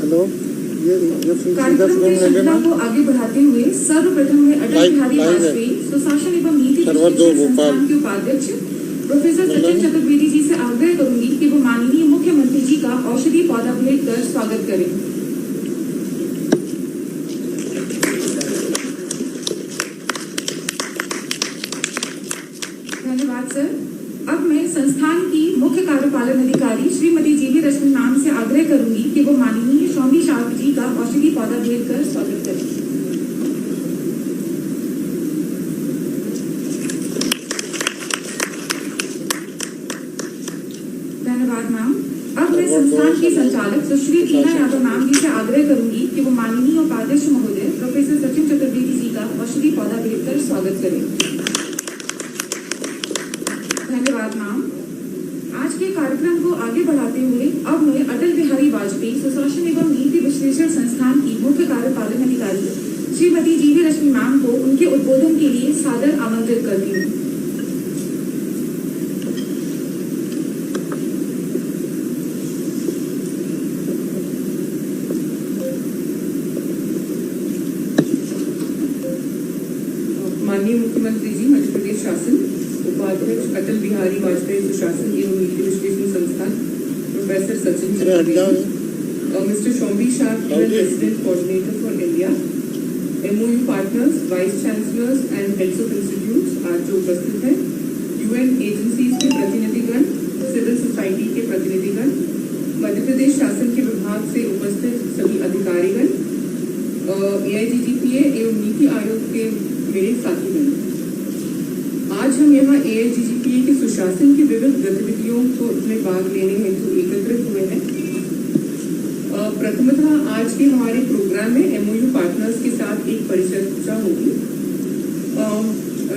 Hello, ये कार्यक्रम की श्रृंखला को आगे बढ़ाते हुए सर्वप्रथम में अटल बिहारी वाजपेयी सुशासन एवं नीति विश्लेषण संस्थान के उपाध्यक्ष प्रोफेसर सचिन चतुर्वेदी जी से आग्रह करूंगी कि वो माननीय मुख्यमंत्री जी का औषधि पौधा भेंट कर स्वागत करें। धन्यवाद सर। अब मैं संस्थान की मुख्य कार्यपालन अधिकारी श्रीमती जीवी रश्मि मैम से आग्रह करूंगी कि वो माननीय शौमी शार्प जी का औषधि पौधा भेंट कर स्वागत करें। धन्यवाद मैम। अब मैं संस्थान की संचालक सुश्री टीना यादव मैम जी से आग्रह करूंगी कि वो माननीय उपाध्यक्ष महोदय प्रोफेसर सचिन चतुर्वेदी जी का औषधि पौधा भेंट कर स्वागत करें। धन्यवाद मैम। आज के कार्यक्रम को आगे बढ़ाते हुए अब मैं अटल बिहारी वाजपेयी सुशासन एवं नीति विश्लेषण संस्थान की मुख्य कार्यपालन अधिकारी श्रीमती जीवी रश्मि मैम को उनके उद्बोधन के लिए सादर आमंत्रित करती हूँ। माननीय मुख्यमंत्री जी, मध्य प्रदेश शासन, उपाध्यक्ष अटल बिहारी वाजपेयी सुशासन एवं नीति विश्लेषण संस्थान professor Sachin Chaturvedi, mister Shombi Sharp, president coordinator for India, MOU partners, vice chancellors and heads of institutes आज जो उपस्थित हैं, UN एजेंसीज के प्रतिनिधिगण, सिविल सोसाइटी के प्रतिनिधिगण, मध्य प्रदेश शासन के विभाग से उपस्थित सभी अधिकारीगण, AIGGPA एवं नीति आयोग के मेरे साथीगण, आज हम यहाँ AIGGPA के सुशासन की विविध गतिविधियों को में भाग लेने हेतु एकत्रित हुए हैं। प्रथमतः आज के हमारे प्रोग्राम में MOU पार्टनर्स के साथ एक परिचर्चा होगी।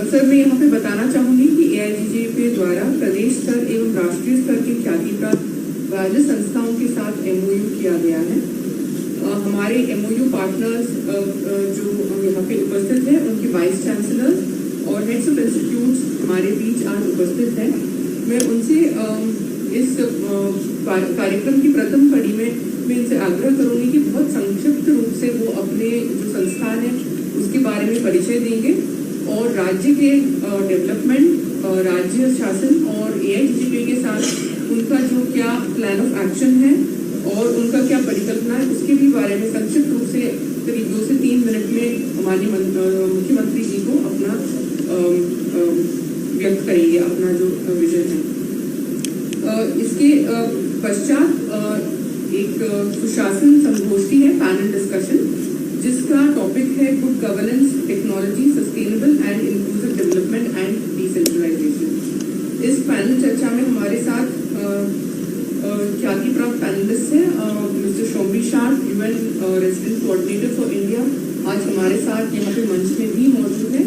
सर, मैं यहाँ पे बताना चाहूँगी कि AIGGPA द्वारा प्रदेश स्तर एवं राष्ट्रीय स्तर के ख्याति प्राप्त राज्य संस्थाओं के साथ MOU किया गया है। हमारे MOU पार्टनर्स जो यहाँ पे उपस्थित हैं, उनके वाइस चांसलर्स और हेड्स ऑफ इंस्टीट्यूट्स हमारे बीच आज उपस्थित हैं। मैं उनसे इस कार्यक्रम की प्रथम कड़ी में मैं इनसे आग्रह करूंगी कि बहुत संक्षिप्त रूप से वो अपने जो संस्थान है उसके बारे में परिचय देंगे और राज्य के डेवलपमेंट, राज्य शासन और AIGGPA के साथ उनका जो क्या प्लान ऑफ एक्शन है और उनका क्या परिकल्पना है उसके भी बारे में संक्षिप्त रूप से करीब 2 से 3 मिनट में माननीय मुख्यमंत्री जी को अपना व्यक्त करेंगे, अपना जो विजन है। इसके पश्चात एक सुशासन संगोष्ठी है, पैनल डिस्कशन, जिसका टॉपिक है good governance, technology, sustainable and inclusive development and decentralisation. इस पैनल चर्चा में हमारे साथ ख्याति प्राप्त पैनलिस्ट है mister Shombi Sharp, UN resident coordinator for India, आज हमारे साथ यहाँ पे मंच में भी मौजूद है,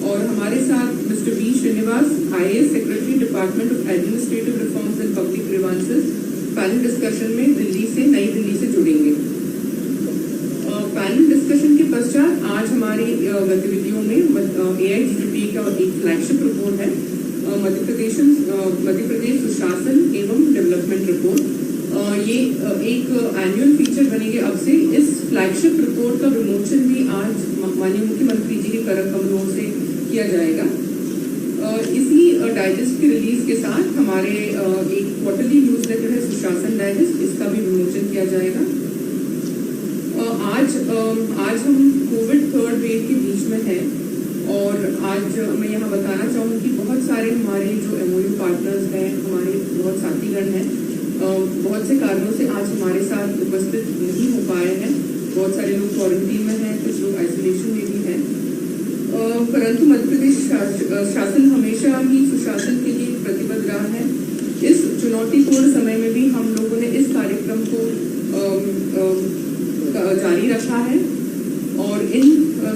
और हमारे साथ mister V Srinivas, IAS secretary, department of administrative reforms and public grievances, panel discussion में नई दिल्ली से जुड़ेंगे। पैनल डिस्कशन के पश्चात आज हमारी गतिविधियों में AIGGPA का एक फ्लैगशिप रिपोर्ट है, मध्य प्रदेश सुशासन एवं डेवलपमेंट रिपोर्ट। ये एक एनुअल फीचर बनेगी अब से। इस फ्लैगशिप रिपोर्ट का विमोचन भी आज माननीय मुख्यमंत्री जी के कर कमलों से किया जाएगा। इसी डाइजेस्ट की रिलीज के साथ हमारे एक क्वार्टरली न्यूज़लेटर है सुशासन डाइजेस्ट, इसका भी विमोचन किया जाएगा। आज हम कोविड थर्ड वेव के बीच में हैं और आज मैं यहाँ बताना चाहूँगी कि बहुत सारे हमारे जो MOU पार्टनर्स हैं, हमारे बहुत साथीगण हैं, बहुत से कारणों से आज हमारे साथ उपस्थित नहीं हो पाए हैं। बहुत सारे लोग क्वारंटीन में हैं, कुछ लोग आइसोलेशन में भी हैं, परंतु मध्य प्रदेश शासन हमेशा ही सुशासन के लिए प्रतिबद्ध रहा है। इस चुनौतीपूर्ण समय में भी हम लोगों ने इस कार्यक्रम को जारी रखा है और इन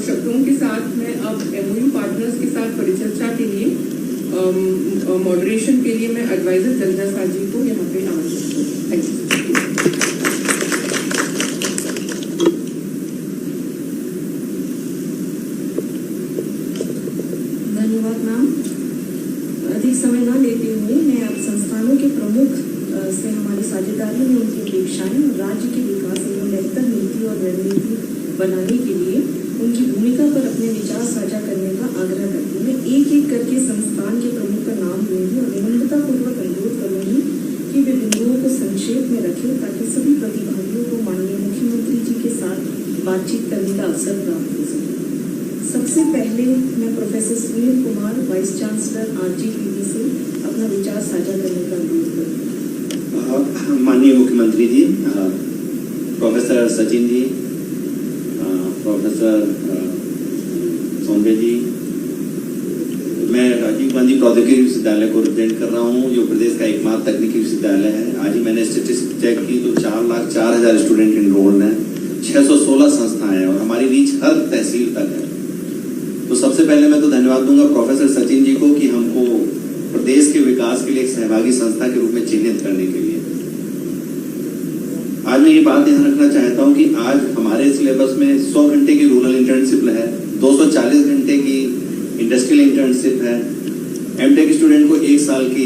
शब्दों के साथ मैं अब MOU पार्टनर्स के साथ परिचर्चा के लिए मॉडरेशन के लिए मैं एडवाइजर चंद्रा साह जी को यहाँ पे आमंत्रित हूँ। Thank you. धन्यवाद मैम। अधिक समय न लेते हुए मैं अब संस्थानों के प्रमुख से हमारी साझेदारी में उनकी अपेक्षाएं और राज्य के विकास एवं बनाने के लिए उनकी भूमिका पर अपने विचार साझा करने का आग्रह करती हूँ। मैं एक एक करके संस्थान के प्रमुख का नाम लूंगी और विनम्रतापूर्वक अनुरोध करूंगी कि वे बिंदुओं को संक्षेप में रखें ताकि सभी प्रतिभागियों को माननीय मुख्यमंत्री जी के साथ बातचीत करने का अवसर प्राप्त हो सके। सबसे पहले मैं professor Sunil Kumar, vice chancellor RGPV से अपना विचार साझा करने का अनुरोध करूँगी। माननीय मुख्यमंत्री जी, प्रोफेसर सचिन जी, प्रोफेसर सोंबे जी, मैं राजीव गांधी प्रौद्योगिकी विश्वविद्यालय को रिप्रेजेंट कर रहा हूँ, जो प्रदेश का एकमात्र तकनीकी विश्वविद्यालय है। आज ही मैंने स्टेटिस्टिक्स चेक की तो 4,04,000 स्टूडेंट इनरोल्ड हैं, 616 संस्थाएं हैं और हमारी रीच हर तहसील तक है। तो सबसे पहले मैं तो धन्यवाद दूंगा प्रोफेसर सचिन जी को कि हमको प्रदेश के विकास के लिए एक सहभागी संस्था के रूप में चिन्हित करने के लिए। आज मैं ये बात ध्यान रखना चाहता हूं कि आज हमारे सिलेबस में 100 घंटे की रूरल इंटर्नशिप है, 240 घंटे की इंडस्ट्रियल इंटर्नशिप है, एमटेक स्टूडेंट को 1 साल की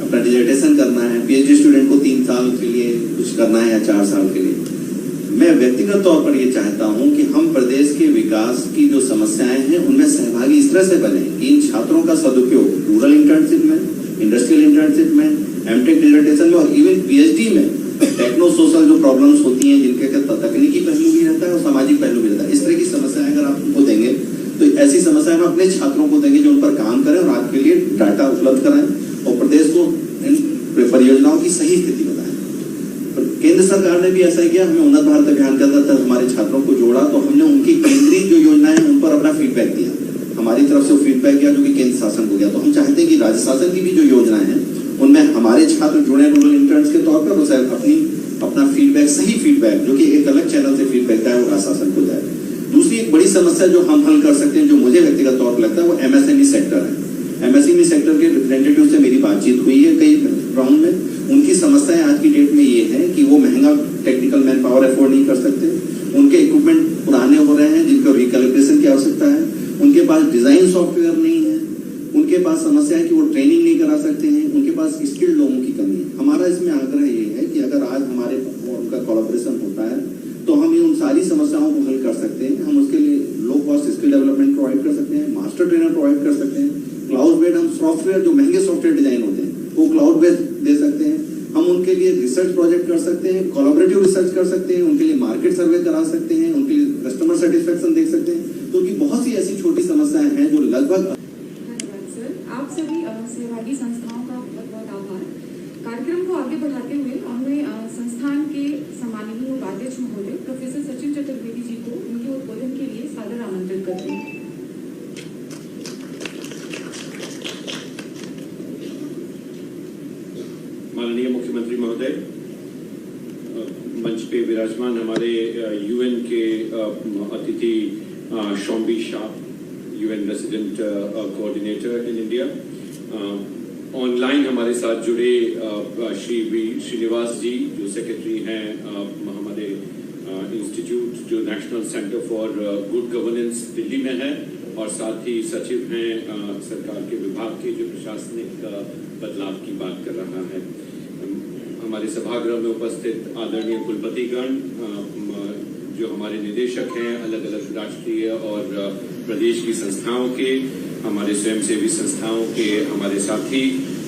अपना डिजर्टेशन करना है, PhD स्टूडेंट को 3 साल के लिए कुछ करना है या 4 साल के लिए। मैं व्यक्तिगत तौर पर ये चाहता हूं कि हम प्रदेश के विकास की जो समस्याएं हैं उनमें सहभागी इस तरह से बने कि इन छात्रों का सदुपयोग रूरल इंटर्नशिप में, इंडस्ट्रियल इंटर्नशिप में, एमटेक डिजर्टेशन में और इवन PhD में टेक्नो सोशल जो प्रॉब्लम्स होती हैं जिनके तकनीकी पहलू भी रहता है और सामाजिक पहलू भी रहता है, इस तरह की समस्याएं अगर आप उनको देंगे तो ऐसी समस्याएं हम अपने छात्रों को देंगे जो उन पर काम करें और आपके लिए डाटा उपलब्ध कराएं और प्रदेश को इन परियोजनाओं की सही स्थिति बताएं। केंद्र सरकार ने भी ऐसा ही किया, हमें उन्नत भारत अभियान के अंदर हमारे छात्रों को जोड़ा तो हमने उनकी केंद्रीय जो योजनाएं हैं उन पर अपना फीडबैक दिया, हमारी तरफ से फीडबैक दिया जो कि केंद्र शासन को गया। तो हम चाहते हैं कि राज्य शासन की भी जो योजनाएं हैं उनमें हमारे छात्र जुड़े रूरल इंटर्न्स के तौर पर उसे अपना फीडबैक, सही फीडबैक जो कि एक अलग चैनल से फीडबैक जाए वो राज्य शासन को जाए। दूसरी एक बड़ी समस्या जो हम हल कर सकते हैं, जो मुझे व्यक्तिगत तौर पर लगता है, वो MSME सेक्टर है। MSME सेक्टर के रिप्रेजेंटेटिव से मेरी बातचीत हुई है कई राउंड में। उनकी समस्याएं आज की डेट में ये है कि वो महंगा टेक्निकल मैन पावर अफोर्ड नहीं कर सकते, उनके इक्विपमेंट पुराने हो रहे हैं जिनको रिकैलिब्रेशन की आवश्यकता है, उनके पास डिजाइन सॉफ्टवेयर नहीं है, उनके पास समस्या है कि वो ट्रेनिंग नहीं करा सकते हैं, उनके पास स्किल्ड लोगों की कमी है। हमारा इसमें आग्रह ये है कि अगर आज हमारे उनका कोलैबोरेशन होता है तो हम उन सारी समस्याओं को हल कर सकते हैं। हम उसके लिए low cost skill development provide कर सकते हैं, मास्टर ट्रेनर प्रोवाइड कर सकते हैं, क्लाउड बेस्ड हम सॉफ्टवेयर जो महंगे सॉफ्टवेयर डिजाइन होते हैं वो क्लाउड बेस्ड दे सकते हैं। हम उनके लिए रिसर्च प्रोजेक्ट कर सकते हैं, कोलैबोरेटिव रिसर्च कर सकते हैं, उनके लिए मार्केट सर्वे करा सकते हैं, उनके लिए कस्टमर सेटिस्फेक्शन देख सकते हैं। तो उनकी बहुत सी ऐसी छोटी समस्याएं हैं जो लगभग। धन्यवाद सर, आप सभी सहभागी संस्थाओं का बहुत बहुत आभार। कार्यक्रम को आगे बढ़ाते हुए हमने संस्थान के सम्माननीय उपाध्यक्ष महोदय प्रोफेसर सचिन चतुर्वेदी जी को उनके उद्बोधन के लिए सादर आमंत्रित करते हैं। माननीय मुख्यमंत्री महोदय, मंच पे विराजमान हमारे UN के अतिथि शोम्बी शाह, UN resident coordinator in India, online हमारे साथ जुड़े श्री V श्रीनिवास जी जो सेक्रेटरी हैं हमारे इंस्टीट्यूट जो national centre for good governance Delhi में है, और साथ ही सचिव हैं सरकार के विभाग के जो प्रशासनिक बदलाव की बात कर रहा है। हमारे सभागृह में उपस्थित आदरणीय कुलपतिगण, जो हमारे निदेशक हैं अलग अलग राष्ट्रीय और प्रदेश की संस्थाओं के, हमारे स्वयंसेवी संस्थाओं के हमारे साथी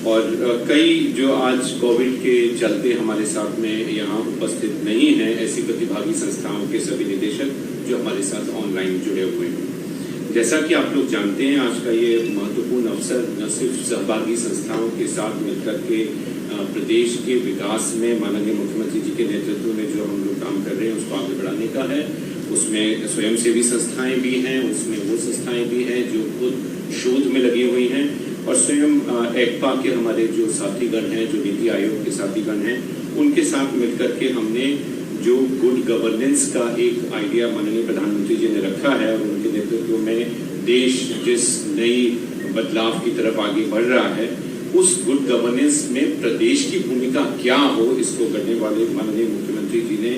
और कई जो आज कोविड के चलते हमारे साथ में यहाँ उपस्थित नहीं हैं, ऐसी प्रतिभागी संस्थाओं के सभी निदेशक जो हमारे साथ ऑनलाइन जुड़े हुए हैं। जैसा कि आप लोग जानते हैं, आज का ये महत्वपूर्ण अवसर न सिर्फ सहभागी संस्थाओं के साथ मिलकर के प्रदेश के विकास में माननीय मुख्यमंत्री जी के नेतृत्व में जो हम लोग काम कर रहे हैं उसको आगे बढ़ाने का है, उसमें स्वयंसेवी संस्थाएं भी हैं, उसमें वो संस्थाएं भी हैं जो खुद शोध में लगी हुई हैं, और स्वयं एक्पा के हमारे जो साथीगण हैं, जो नीति आयोग के साथीगण हैं, उनके साथ मिलकर के हमने जो गुड गवर्नेंस का एक आइडिया माननीय प्रधानमंत्री जी ने रखा है और उनके नेतृत्व में देश जिस नई बदलाव की तरफ आगे बढ़ रहा है, उस गुड गवर्नेंस में प्रदेश की भूमिका क्या हो, इसको करने वाले माननीय मुख्यमंत्री जी ने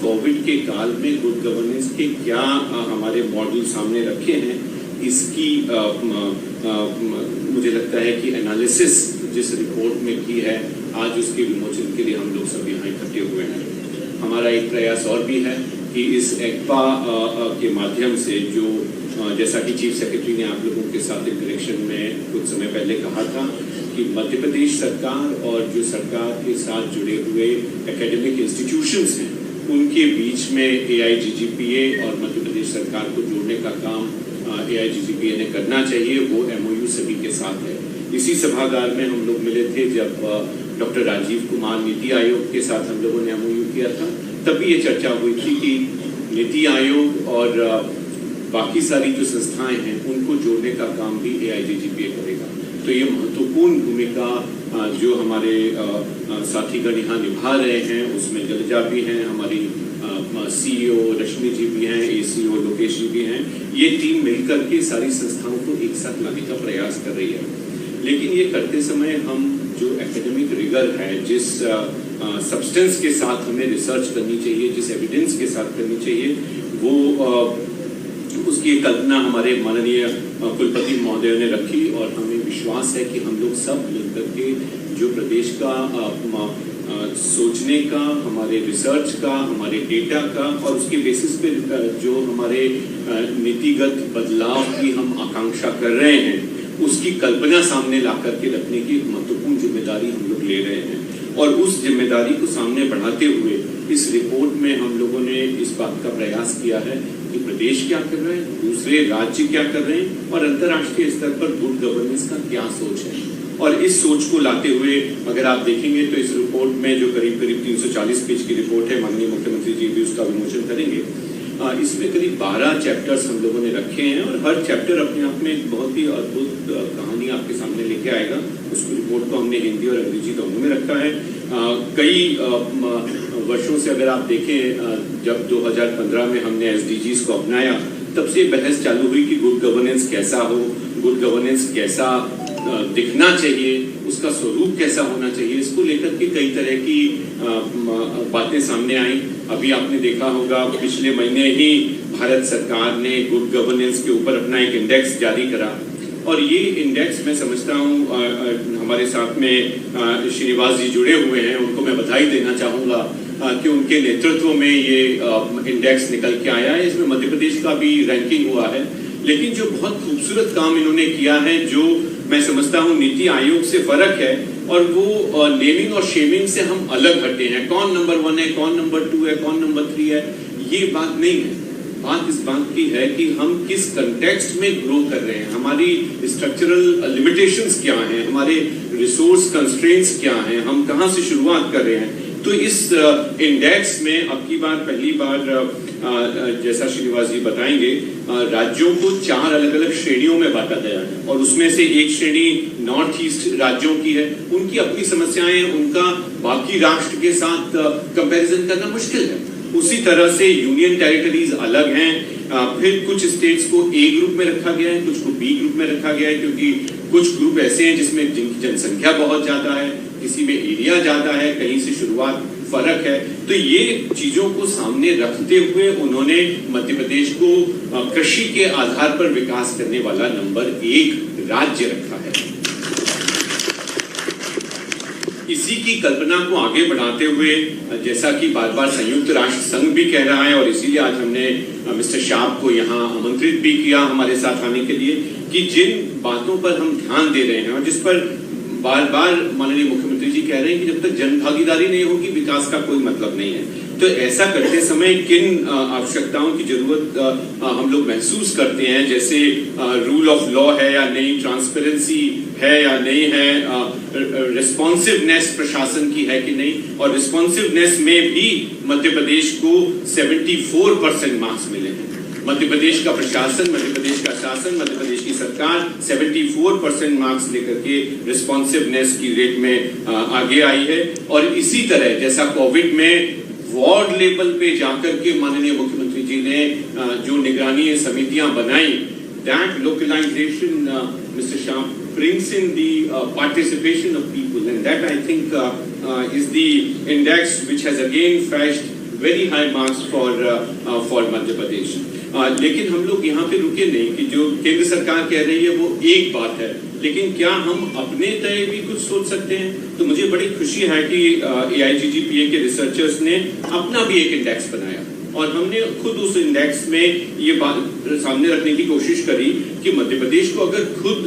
कोविड के काल में गुड गवर्नेंस के क्या हमारे मॉडल सामने रखे हैं, इसकी मुझे लगता है कि एनालिसिस जिस रिपोर्ट में की है, आज उसके विमोचन के लिए हम लोग सब यहाँ इकट्ठे हुए हैं। हमारा एक प्रयास और भी है कि इस एक्पा के माध्यम से जो जैसा कि चीफ सेक्रेटरी ने आप लोगों के साथ इंटरेक्शन में कुछ समय पहले कहा था कि मध्य प्रदेश सरकार और जो सरकार के साथ जुड़े हुए एकेडमिक इंस्टीट्यूशंस हैं उनके बीच में AIGGPA और मध्य प्रदेश सरकार को जोड़ने का काम AIGGPA ने करना चाहिए, वो MOU सभी के साथ है। इसी सभागार में हम लोग मिले थे जब डॉक्टर राजीव कुमार नीति आयोग के साथ हम लोगों ने MOU किया था, तभी ये चर्चा हुई थी कि नीति आयोग और बाकी सारी जो संस्थाएं हैं उनको जोड़ने का काम भी AIGGPA करेगा। तो ये महत्वपूर्ण भूमिका जो हमारे साथीगण यहाँ निभा रहे हैं, उसमें जलजा भी हैं, हमारी CEO रश्मि जी भी हैं, ACO लोकेश जी भी हैं। ये टीम मिलकर के सारी संस्थाओं को एक साथ लाने का प्रयास कर रही है। लेकिन ये करते समय हम जो एकेडमिक रिगर है, जिस सब्सटेंस के साथ हमें रिसर्च करनी चाहिए, जिस एविडेंस के साथ करनी चाहिए, वो उसकी कल्पना हमारे माननीय कुलपति महोदय ने रखी और हमें विश्वास है कि हम लोग सब मिलकर के जो प्रदेश का सोचने का, हमारे रिसर्च का, हमारे डेटा का और उसके बेसिस पे जो हमारे नीतिगत बदलाव की हम आकांक्षा कर रहे हैं, उसकी कल्पना सामने ला करके रखने की एक महत्वपूर्ण जिम्मेदारी हम लोग ले रहे हैं। और उस जिम्मेदारी को सामने बढ़ाते हुए इस रिपोर्ट में हम लोगों ने इस बात का प्रयास किया है कि प्रदेश क्या कर रहे हैं, दूसरे राज्य क्या कर रहे हैं और अंतर्राष्ट्रीय स्तर पर गुड गवर्नेंस का क्या सोच है। और इस सोच को लाते हुए अगर आप देखेंगे तो इस रिपोर्ट में जो करीब 340 पेज की रिपोर्ट है, माननीय मुख्यमंत्री जी भी उसका विमोचन करेंगे। इसमें करीब 12 चैप्टर्स हम लोगों ने रखे हैं और हर चैप्टर अपने आप में एक बहुत ही अद्भुत कहानी आपके सामने लेके आएगा। उस रिपोर्ट को हमने हिंदी और अंग्रेजी दोनों में रखा है। कई वर्षों से अगर आप देखें, जब 2015 में हमने SDGs को अपनाया, तब से बहस चालू हुई कि गुड गवर्नेंस कैसा हो, गुड गवर्नेंस कैसा दिखना चाहिए, उसका स्वरूप कैसा होना चाहिए। इसको लेकर के कई तरह की बातें सामने आई। अभी आपने देखा होगा पिछले महीने ही भारत सरकार ने गुड गवर्नेंस के ऊपर अपना एक इंडेक्स जारी करा और ये इंडेक्स मैं समझता हूँ हमारे साथ में श्रीनिवास जी जुड़े हुए हैं, उनको मैं बधाई देना चाहूँगा कि उनके नेतृत्व में ये इंडेक्स निकल के आया है। इसमें मध्य प्रदेश का भी रैंकिंग हुआ है। लेकिन जो बहुत खूबसूरत काम इन्होंने किया है, जो मैं समझता हूँ नीति आयोग से फर्क है, और वो नेमिंग और शेमिंग से हम अलग हटे हैं। कौन नंबर 1 है, कौन नंबर 2 है, कौन नंबर 3 है, ये बात नहीं है। बात इस बात की है कि हम किस कंटेक्स्ट में ग्रो कर रहे हैं, हमारी स्ट्रक्चरल लिमिटेशंस क्या हैं, हमारे रिसोर्स कंस्ट्रेंट्स क्या हैं, हम कहाँ से शुरुआत कर रहे हैं। तो इस इंडेक्स में अब की बार पहली बार जैसा श्रीनिवास जी बताएंगे, राज्यों को 4 अलग अलग श्रेणियों में बांटा गया है और उसमें से एक श्रेणी नॉर्थ ईस्ट राज्यों की है। उनकी अपनी समस्याएं, उनका बाकी राष्ट्र के साथ कंपैरिजन करना मुश्किल है। उसी तरह से यूनियन टेरिटरीज अलग हैं। फिर कुछ स्टेट्स को A ग्रुप में रखा गया है, कुछ को B ग्रुप में रखा गया है, क्योंकि कुछ ग्रुप ऐसे हैं जिसमें जिनकी जनसंख्या बहुत ज्यादा है, किसी में एरिया ज्यादा है, कहीं से शुरुआत फर्क है। तो ये चीजों को सामने रखते हुए उन्होंने मध्य प्रदेश को कृषि के आधार पर विकास करने वाला नंबर 1 राज्य रखा है। इसी की कल्पना को आगे बढ़ाते हुए, जैसा कि बार बार संयुक्त राष्ट्र संघ भी कह रहा है और इसीलिए आज हमने मिस्टर शाह को यहाँ आमंत्रित भी किया हमारे साथ आने के लिए, कि जिन बातों पर हम ध्यान दे रहे हैं और जिस पर बार बार माननीय मुख्यमंत्री जी कह रहे हैं कि जब तक जन भागीदारी नहीं होगी विकास का कोई मतलब नहीं है। तो ऐसा करते समय किन आवश्यकताओं की जरूरत हम लोग महसूस करते हैं, जैसे रूल ऑफ लॉ है या नहीं, ट्रांसपेरेंसी है या नहीं है, रिस्पॉन्सिवनेस प्रशासन की है कि नहीं। और रिस्पॉन्सिवनेस में भी मध्य प्रदेश को 74% मार्क्स मिले हैं। मध्य प्रदेश का प्रशासन, मध्य प्रदेश का शासन, मध्य प्रदेश की सरकार 74% मार्क्स लेकर के रिस्पॉन्सिवनेस की रेट में आगे आई है। और इसी तरह जैसा कोविड में वार्ड लेवल पे जाकर के माननीय मुख्यमंत्री जी ने जो निगरानी समितियां बनाई, that localisation mister Shah brings in the participation of people, and that I think is the index which has again fetched very high marks for Madhya Pradesh. लेकिन हम लोग यहाँ पे रुके नहीं कि जो केंद्र सरकार कह रही है वो एक बात है, लेकिन क्या हम अपने तय भी कुछ सोच सकते हैं। तो मुझे बड़ी खुशी है कि AIGGPA के रिसर्चर्स ने अपना भी एक इंडेक्स बनाया और हमने खुद उस इंडेक्स में ये बात सामने रखने की कोशिश करी कि मध्य प्रदेश को अगर खुद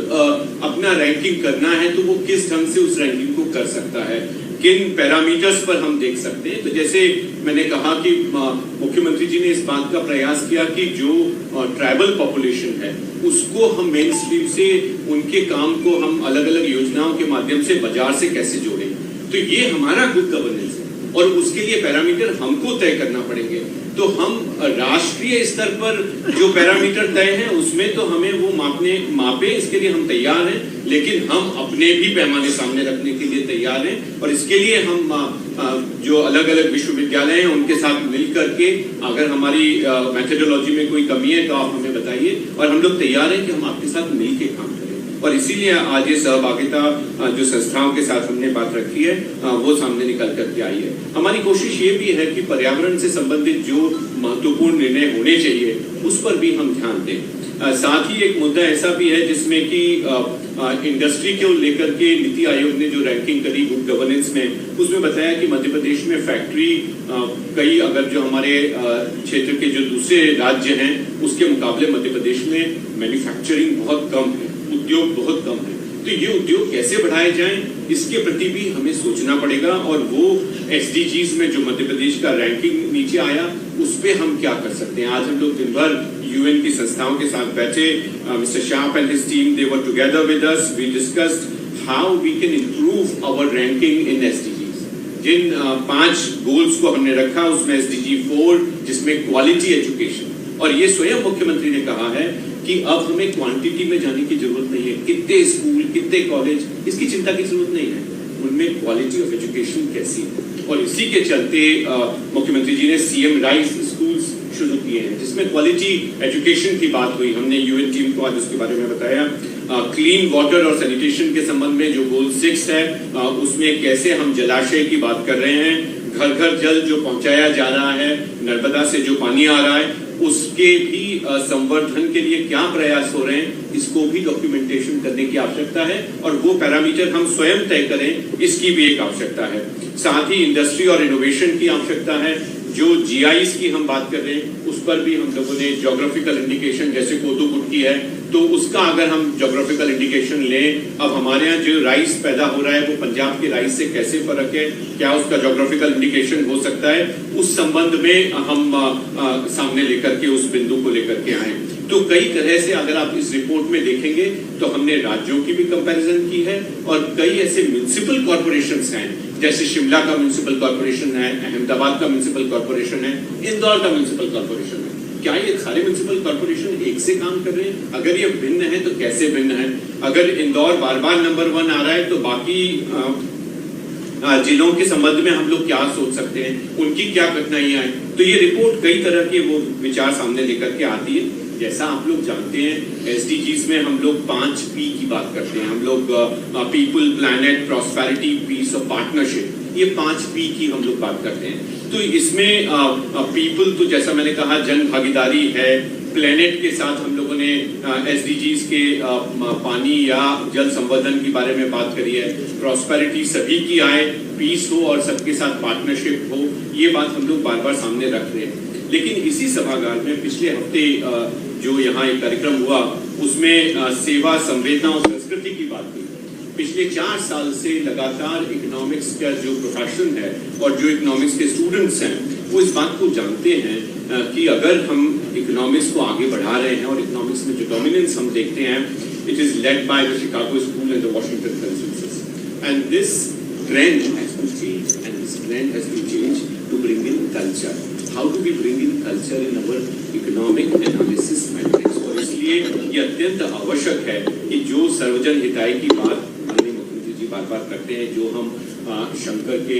अपना रैंकिंग करना है तो वो किस ढंग से उस रैंकिंग को कर सकता है, किन पैरामीटर्स पर हम देख सकते हैं। तो जैसे मैंने कहा कि मुख्यमंत्री जी ने इस बात का प्रयास किया कि जो ट्राइबल पॉपुलेशन है उसको हम मेन स्ट्रीम से उनके काम को हम अलग अलग योजनाओं के माध्यम से बाजार से कैसे जोड़ें। तो ये हमारा गुड गवर्नेंस है और उसके लिए पैरामीटर हमको तय करना पड़ेंगे। तो हम राष्ट्रीय स्तर पर जो पैरामीटर तय हैं उसमें तो हमें वो मापे, इसके लिए हम तैयार हैं, लेकिन हम अपने भी पैमाने सामने रखने के लिए तैयार हैं और इसके लिए हम जो अलग अलग विश्वविद्यालय हैं उनके साथ मिल करके अगर हमारी मेथोडोलॉजी में कोई कमी है तो आप हमें बताइए और हम लोग तैयार हैं कि हम आपके साथ मिल के काम करें। और इसीलिए आज ये सहभागिता जो संस्थाओं के साथ हमने बात रखी है वो सामने निकल करके आई है। हमारी कोशिश ये भी है कि पर्यावरण से संबंधित जो महत्वपूर्ण निर्णय होने चाहिए उस पर भी हम ध्यान दें। साथ ही एक मुद्दा ऐसा भी है जिसमें कि इंडस्ट्री को लेकर के नीति आयोग ने जो रैंकिंग करी गुड गवर्नेंस में, उसमें बताया कि मध्य प्रदेश में फैक्ट्री कई अगर जो हमारे क्षेत्र के जो दूसरे राज्य हैं उसके मुकाबले मध्य प्रदेश में मैन्युफैक्चरिंग बहुत कम है, उद्योग बहुत कम है। तो ये उद्योग कैसे बढ़ाए जाएं इसके प्रति भी हमें सोचना पड़ेगा और वो एसडीजीज में जो मध्य प्रदेश का रैंकिंग नीचे आया उस पे हम क्या कर सकते हैं। आज हम लोग दिन भर यूएन की संस्थाओं के साथ बैठे, mister Sharp and his team they were together with us, we discussed how we can improve our ranking in SDGs. जिन 5 गोल्स को हमने रखा उसमें एसडीजी 4 जिसमें क्वालिटी एजुकेशन, और ये स्वयं मुख्यमंत्री ने कहा है कि अब हमें क्वांटिटी में जाने की जरूरत नहीं है, कितने स्कूल कितने कॉलेज इसकी चिंता की जरूरत नहीं है, उनमें क्वालिटी ऑफ एजुकेशन कैसी है। और इसी के चलते मुख्यमंत्री जी ने सीएम राइज स्कूल्स शुरू किए हैं जिसमें क्वालिटी एजुकेशन की बात हुई। हमने यूएन टीम को आज उसके बारे में बताया। क्लीन वाटर और सैनिटेशन के संबंध में जो गोल 6 है उसमें कैसे हम जलाशय की बात कर रहे हैं, घर घर जल जो पहुंचाया जा रहा है, नर्मदा से जो पानी आ रहा है उसके भी संवर्धन के लिए क्या प्रयास हो रहे हैं, इसको भी डॉक्यूमेंटेशन करने की आवश्यकता है और वो पैरामीटर हम स्वयं तय करें, इसकी भी एक आवश्यकता है। साथ ही इंडस्ट्री और इनोवेशन की आवश्यकता है। जो जीआईस की हम बात कर रहे हैं उस पर भी हम लोगों ने ज्योग्राफिकल इंडिकेशन, जैसे कोदो कुटकी है तो उसका अगर हम ज्योग्राफिकल इंडिकेशन लें, अब हमारे यहाँ जो राइस पैदा हो रहा है वो पंजाब के राइस से कैसे फर्क है, क्या उसका ज्योग्राफिकल इंडिकेशन हो सकता है, उस संबंध में हम सामने लेकर के उस बिंदु को लेकर के आए। तो कई तरह से अगर आप इस रिपोर्ट में देखेंगे तो हमने राज्यों की भी कंपैरिजन की है और कई ऐसे म्युनिसिपल कॉर्पोरेशंस हैं, जैसे शिमला का म्युनिसिपल कॉर्पोरेशन है, अहमदाबाद का म्युनिसिपल कॉर्पोरेशन है, इंदौर का म्युनिसिपल कॉर्पोरेशन है। क्या ये सारे म्युनिसिपल कॉर्पोरेशन एक से काम कर रहे हैं? अगर ये भिन्न है तो कैसे भिन्न है? अगर इंदौर बार बार नंबर 1 आ रहा है तो बाकी जिलों के संबंध में हम लोग क्या सोच सकते हैं, उनकी क्या कठिनाइयां हैं? तो ये रिपोर्ट कई तरह के वो विचार सामने लेकर के आती है। जैसा आप लोग जानते हैं एसडीजीज में हम लोग 5 पी की बात करते हैं। हम लोग पीपल, प्लैनेट, प्रॉस्पेरिटी, पीस और पार्टनरशिप, ये 5 पी की हम लोग बात करते हैं। तो इसमें पीपल तो जैसा मैंने कहा जन भागीदारी है, प्लैनेट के साथ हम लोगों ने एसडीजीज के पानी या जल संवर्धन के बारे में बात करी है, प्रॉस्पेरिटी सभी की आए, पीस हो और सबके साथ पार्टनरशिप हो, ये बात हम लोग बार बार सामने रख रहे हैं। लेकिन इसी सभागार में पिछले हफ्ते जो यहाँ एक कार्यक्रम हुआ उसमें सेवा, संवेदना और संस्कृति की बात हुई। पिछले 4 साल से लगातार इकोनॉमिक्स का जो प्रोफेशन है और जो इकोनॉमिक्स के स्टूडेंट्स हैं वो इस बात को जानते हैं कि अगर हम इकोनॉमिक्स को आगे बढ़ा रहे हैं और इकोनॉमिक्स में जो डोमिनेंस हम देखते हैं, it is led by the Chicago school and the Washington consensus, and this trend has to change, and this trend has to change to bring in culture. How do we bring in culture in our economic analysis metrics? और इसलिए ये अत्यंत आवश्यक है कि जो सर्वजन हिताय की बात माननीय मुख्यमंत्री जी बार बार करते हैं, जो हम शंकर के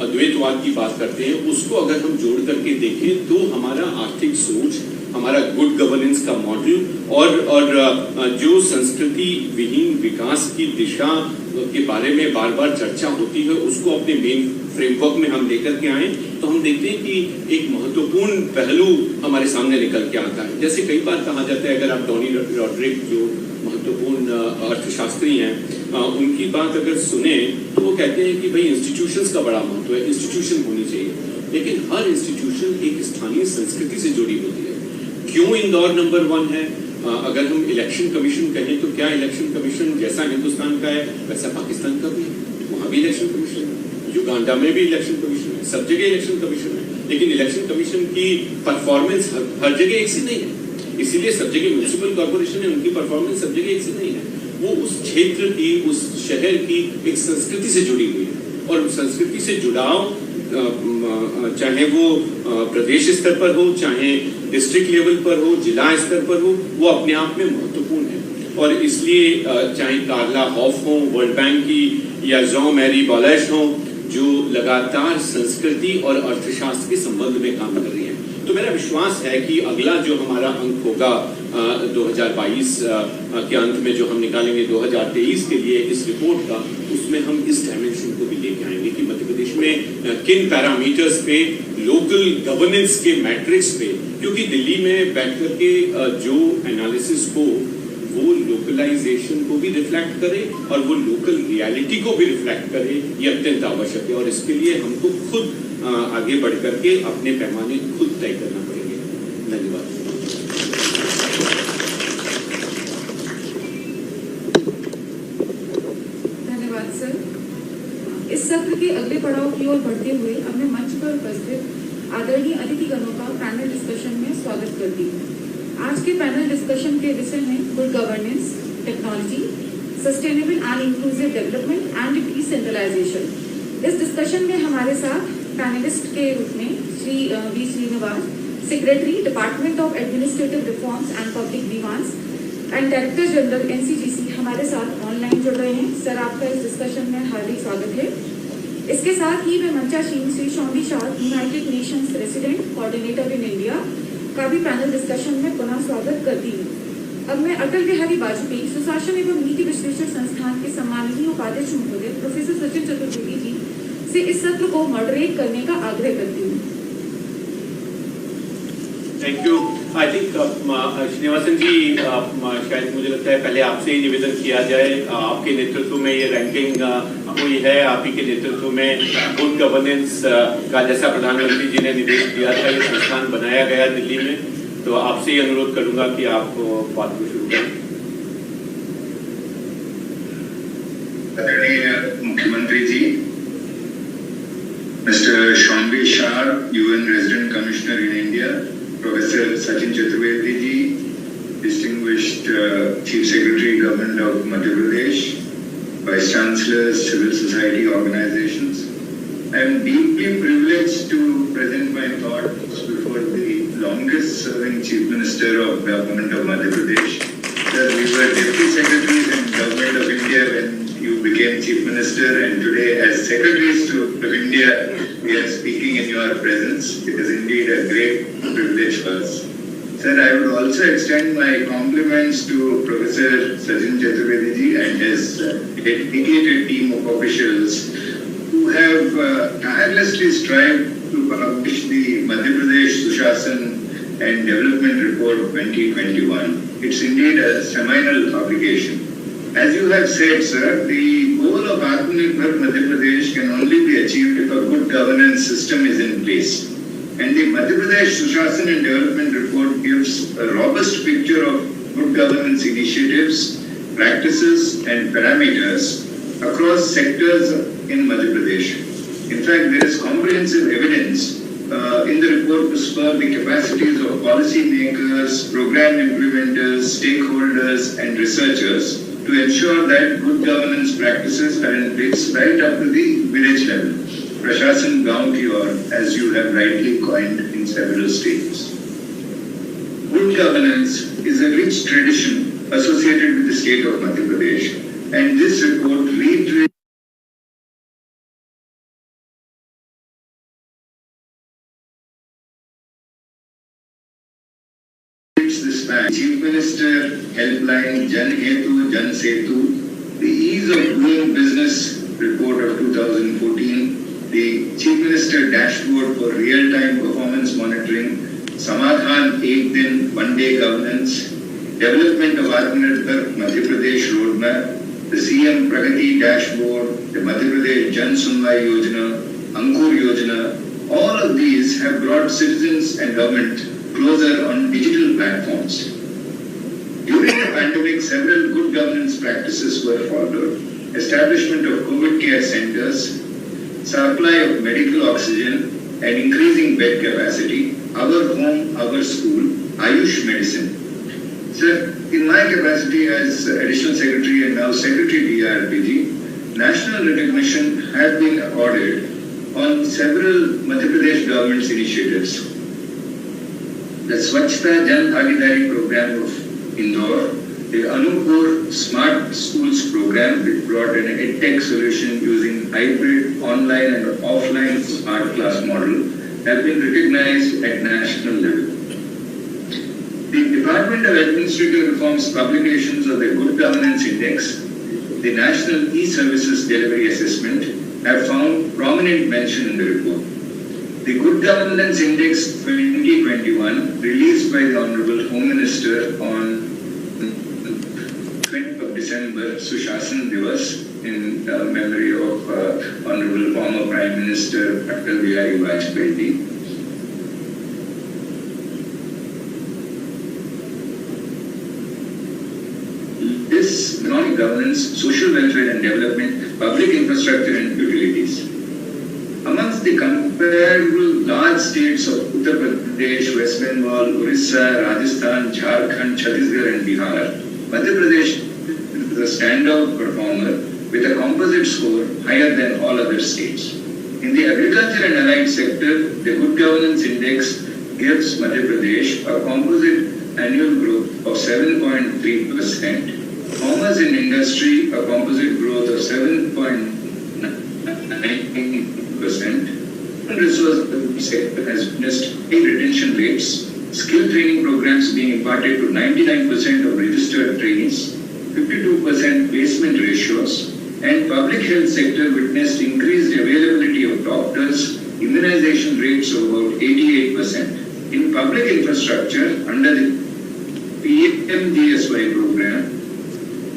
अद्वैतवाद की बात करते हैं, उसको अगर हम जोड़ करके देखें तो हमारा आर्थिक सोच, हमारा गुड गवर्नेंस का मॉडल और जो संस्कृति विहीन विकास की दिशा के बारे में बार बार चर्चा होती है उसको अपने मेन फ्रेमवर्क में हम लेकर के आए तो हम देखते हैं कि एक महत्वपूर्ण पहलू हमारे सामने निकल के आता है। जैसे कई बार कहा जाता है, अगर आप डॉनी रॉड्रिक जो महत्वपूर्ण अर्थशास्त्री हैं उनकी बात अगर सुने तो वो कहते हैं कि भाई इंस्टीट्यूशंस का बड़ा महत्व है, इंस्टीट्यूशन होनी चाहिए, लेकिन हर इंस्टीट्यूशन एजुकेशन एक स्थानीय संस्कृति से जुड़ी होती है। क्यों इंदौर नंबर 1 है? अगर हम इलेक्शन कमीशन कहें तो क्या इलेक्शन कमीशन जैसा हिंदुस्तान का है वैसा पाकिस्तान का भी है? वहां भी इलेक्शन कमीशन है, युगांडा में भी इलेक्शन कमीशन है, सब जगह इलेक्शन कमीशन है, लेकिन इलेक्शन कमीशन की परफॉर्मेंस हर जगह एक सी नहीं है। इसीलिए सब जगह म्युनिसिपल कॉर्पोरेशन है, उनकी परफॉर्मेंस सब जगह एक सी नहीं है। वो उस क्षेत्र की, उस शहर की एक संस्कृति से जुड़ी हुई है, और संस्कृति से जुड़ाव चाहे वो प्रदेश स्तर पर हो, चाहे डिस्ट्रिक्ट लेवल पर हो, जिला स्तर पर हो, वो अपने आप में महत्वपूर्ण है। और इसलिए चाहे कार्ला हॉफ हो, वर्ल्ड बैंक की, या जॉ मैरी बॉलेश हो, जो लगातार संस्कृति और अर्थशास्त्र के संबंध में काम कर रही है। तो मेरा विश्वास है कि अगला जो हमारा अंक होगा 2022 के अंत में जो हम निकालेंगे 2023 के लिए इस रिपोर्ट का, उसमें हम इस डायमेंशन को भी लेके आएंगे कि मध्य प्रदेश में किन पैरामीटर्स पे, लोकल गवर्नेंस के मैट्रिक्स पे, क्योंकि दिल्ली में बैठ करके जो एनालिसिस हो वो लोकलाइजेशन को भी रिफ्लेक्ट करे और वो लोकल रियलिटी को भी रिफ्लेक्ट करे, ये अत्यंत आवश्यक है। और इसके लिए हमको खुद आगे बढ़ करके अपने पैमाने खुद तय करना पड़ेंगे। धन्यवाद। धन्यवाद सर। इस सत्र के अगले पड़ाव की ओर बढ़ते हुए अपने मंच पर उपस्थित आदरणीय अतिथिगणों का पैनल डिस्कशन में स्वागत करती हूँ। आज के पैनल डिस्कशन के विषय हैं good governance, technology, sustainable and inclusive development and decentralisation. इस डिस्कशन में हमारे साथ पैनलिस्ट के रूप में Shri V Srinivas, secretary department of administrative reforms and public demands and director general NCGC हमारे साथ ऑनलाइन जुड़ रहे हैं। सर, आपका इस डिस्कशन में हार्दिक स्वागत है। इसके साथ ही मैं मंचासीन श्री शॉम्बी शाह, United Nations resident coordinator in India का भी पैनल डिस्कशन में पुनः स्वागत करती हूँ। अब मैं अटल बिहारी वाजपेयी सुशासन एवं नीति विश्लेषण संस्थान के सम्माननीय उपाध्यक्ष महोदय प्रोफेसर सचिन चतुर्वेदी जी से इस सत्र को मॉडरेट करने का आग्रह करती हूँ। Thank you. I think Srinivasan ji, शायद मुझे लगता है पहले आपसे ही निवेदन किया जाए। आपके नेतृत्व में ये रैंकिंग हुई है, आप ही के नेतृत्व में गुड गवर्नेंस का जैसा प्रधानमंत्री जी ने निर्देश दिया था, ये संस्थान बनाया गया दिल्ली में। तो आपसे ही अनुरोध करूंगा कि आप बात को शुरू करें। आदरणीय मुख्यमंत्री जी, Mr. Shombi Shah, UN Resident Commissioner in India, Professor Sachin Chaturvedi ji, distinguished Chief Secretary Government of Madhya Pradesh, Vice Chancellors, civil society organizations, I am deeply privileged to present my thoughts before the longest serving Chief Minister of Government of Madhya Pradesh. Sir, we were Deputy Secretaries in Government of India when you became Chief Minister, and today as Secretaries of India, we are speaking in your presence. It is indeed a great privilege for us. Sir, I would also extend my compliments to Professor Sachin Chaturvedi ji and his dedicated team of officials who have tirelessly strived to publish the Madhya Pradesh Sushasan and Development Report 2021. It's indeed a seminal publication. As you have said, sir, the goal of Atmanirbhar Madhya Pradesh can only be achieved if a good governance system is in place. And the Madhya Pradesh Sushasan and Development Report gives a robust picture of good governance initiatives, practices and parameters across sectors in Madhya Pradesh. In fact, there is comprehensive evidence in the report to spur the capacities of policy makers, program implementers, stakeholders and researchers to ensure that good governance practices are in place right up to the village level. Prashasan Gaon ki aur, as you have rightly coined in several states. Good governance is a rich tradition associated with the state of Madhya Pradesh, and this report reiterates this fact. Chief Minister Helpline, Jan Hetu, Jan Setu, the Ease of Doing Business report of 2014, the Chief Minister Dashboard for Real-Time Performance Monitoring, Samadhan Ek Din, One Day Governance, Development of Atmanirbhar Madhya Pradesh Roadmap, the CM Pragati Dashboard, the Madhya Pradesh Jan Sunwai Yojana, Ankur Yojana, All of these have brought citizens and government closer on digital platforms. During the pandemic, several good governance practices were followed. Establishment of COVID care centers, supply of medical oxygen and increasing bed capacity, our home, our school, Ayush medicine. Sir, in my capacity as Additional Secretary and now Secretary DRPG, national recognition has been accorded on several Madhya Pradesh government's initiatives. The Swachhta Jan Bhagidari program of Indore, the Anuppur Smart Schools program, which brought an EdTech solution using hybrid online and offline smart class model, have been recognized at national level. The Department of Administrative Reform's publications of the Good Governance Index, the National E-Services Delivery Assessment, have found prominent mention in the report. The Good Governance Index 2021, released by the Honorable Home Minister on 20th of December, Sushasan Divas, in memory of Honorable former Prime Minister Atal Bihari Vajpayee. This economic governance, social welfare and development, public infrastructure and utilities. Amongst the comparable large states of Uttar Pradesh, West Bengal, Orissa, Rajasthan, Jharkhand, Chhattisgarh and Bihar, Madhya Pradesh is a standout performer with a composite score higher than all other states. In the agriculture and allied sector, the Good Governance Index gives Madhya Pradesh a composite annual growth of 7.3%. Commerce and industry, a composite growth of 7.9%. Resource sector has witnessed high retention rates, skill training programs being imparted to 99% of registered trainees, 52% placement ratios, and public health sector witnessed increased availability of doctors, immunization rates of about 88%. In public infrastructure, under the PMGSY program,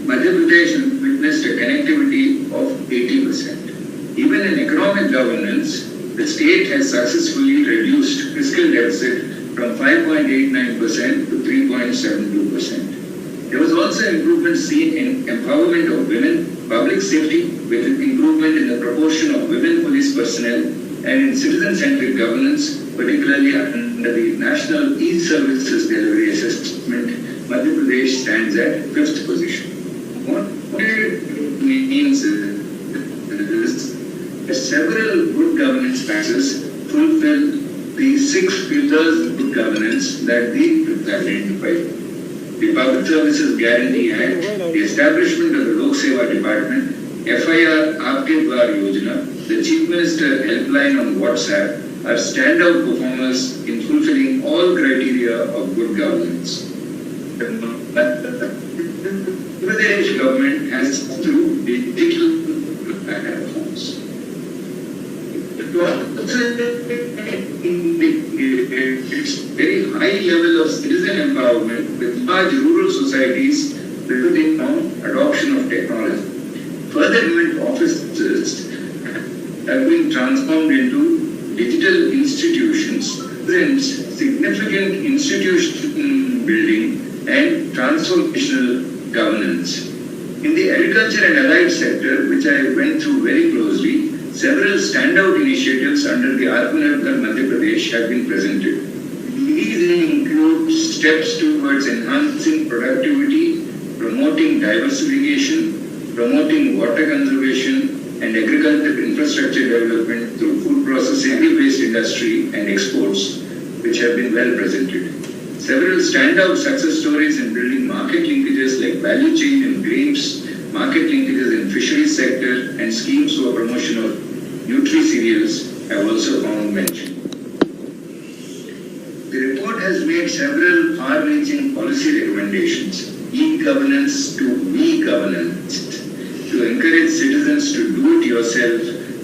Madhya Pradesh witnessed a connectivity of 80%. Even in economic governance, the state has successfully reduced fiscal deficit from 5.89% to 3.72%. There was also improvement seen in empowerment of women, public safety with improvement in the proportion of women police personnel, and in citizen-centric governance, particularly under the National E-Services Delivery Assessment, Madhya Pradesh stands at 5th position. What it means is that several good governance practices fulfill the 6 pillars of good governance that we identified. The Public Services Guarantee Act, the establishment of the Lok Seva Department, FIR Aapke Dwar Yojana, the Chief Minister helpline on WhatsApp are standout performers in fulfilling all criteria of good governance. The Pradesh government has through digital platforms. It's very high level of citizen empowerment with large rural societies building on adoption of technology. Further, government offices have been transformed into digital institutions, presents significant institution building and transformational governance. In the agriculture and allied sector, which I went through very closely, several standout initiatives under the Atmanirbhar Madhya Pradesh have been presented. These include steps towards enhancing productivity, promoting diversification, promoting water conservation, and agricultural infrastructure development through food processing, based industry, and exports, which have been well presented. Several standout success stories in building market linkages like value chain in grains, market linkages in fisheries sector, and schemes for promotion of nutri-cereals have also found mention. The report has made several far-reaching policy recommendations, e-governance to we-governance, to encourage citizens to do it yourself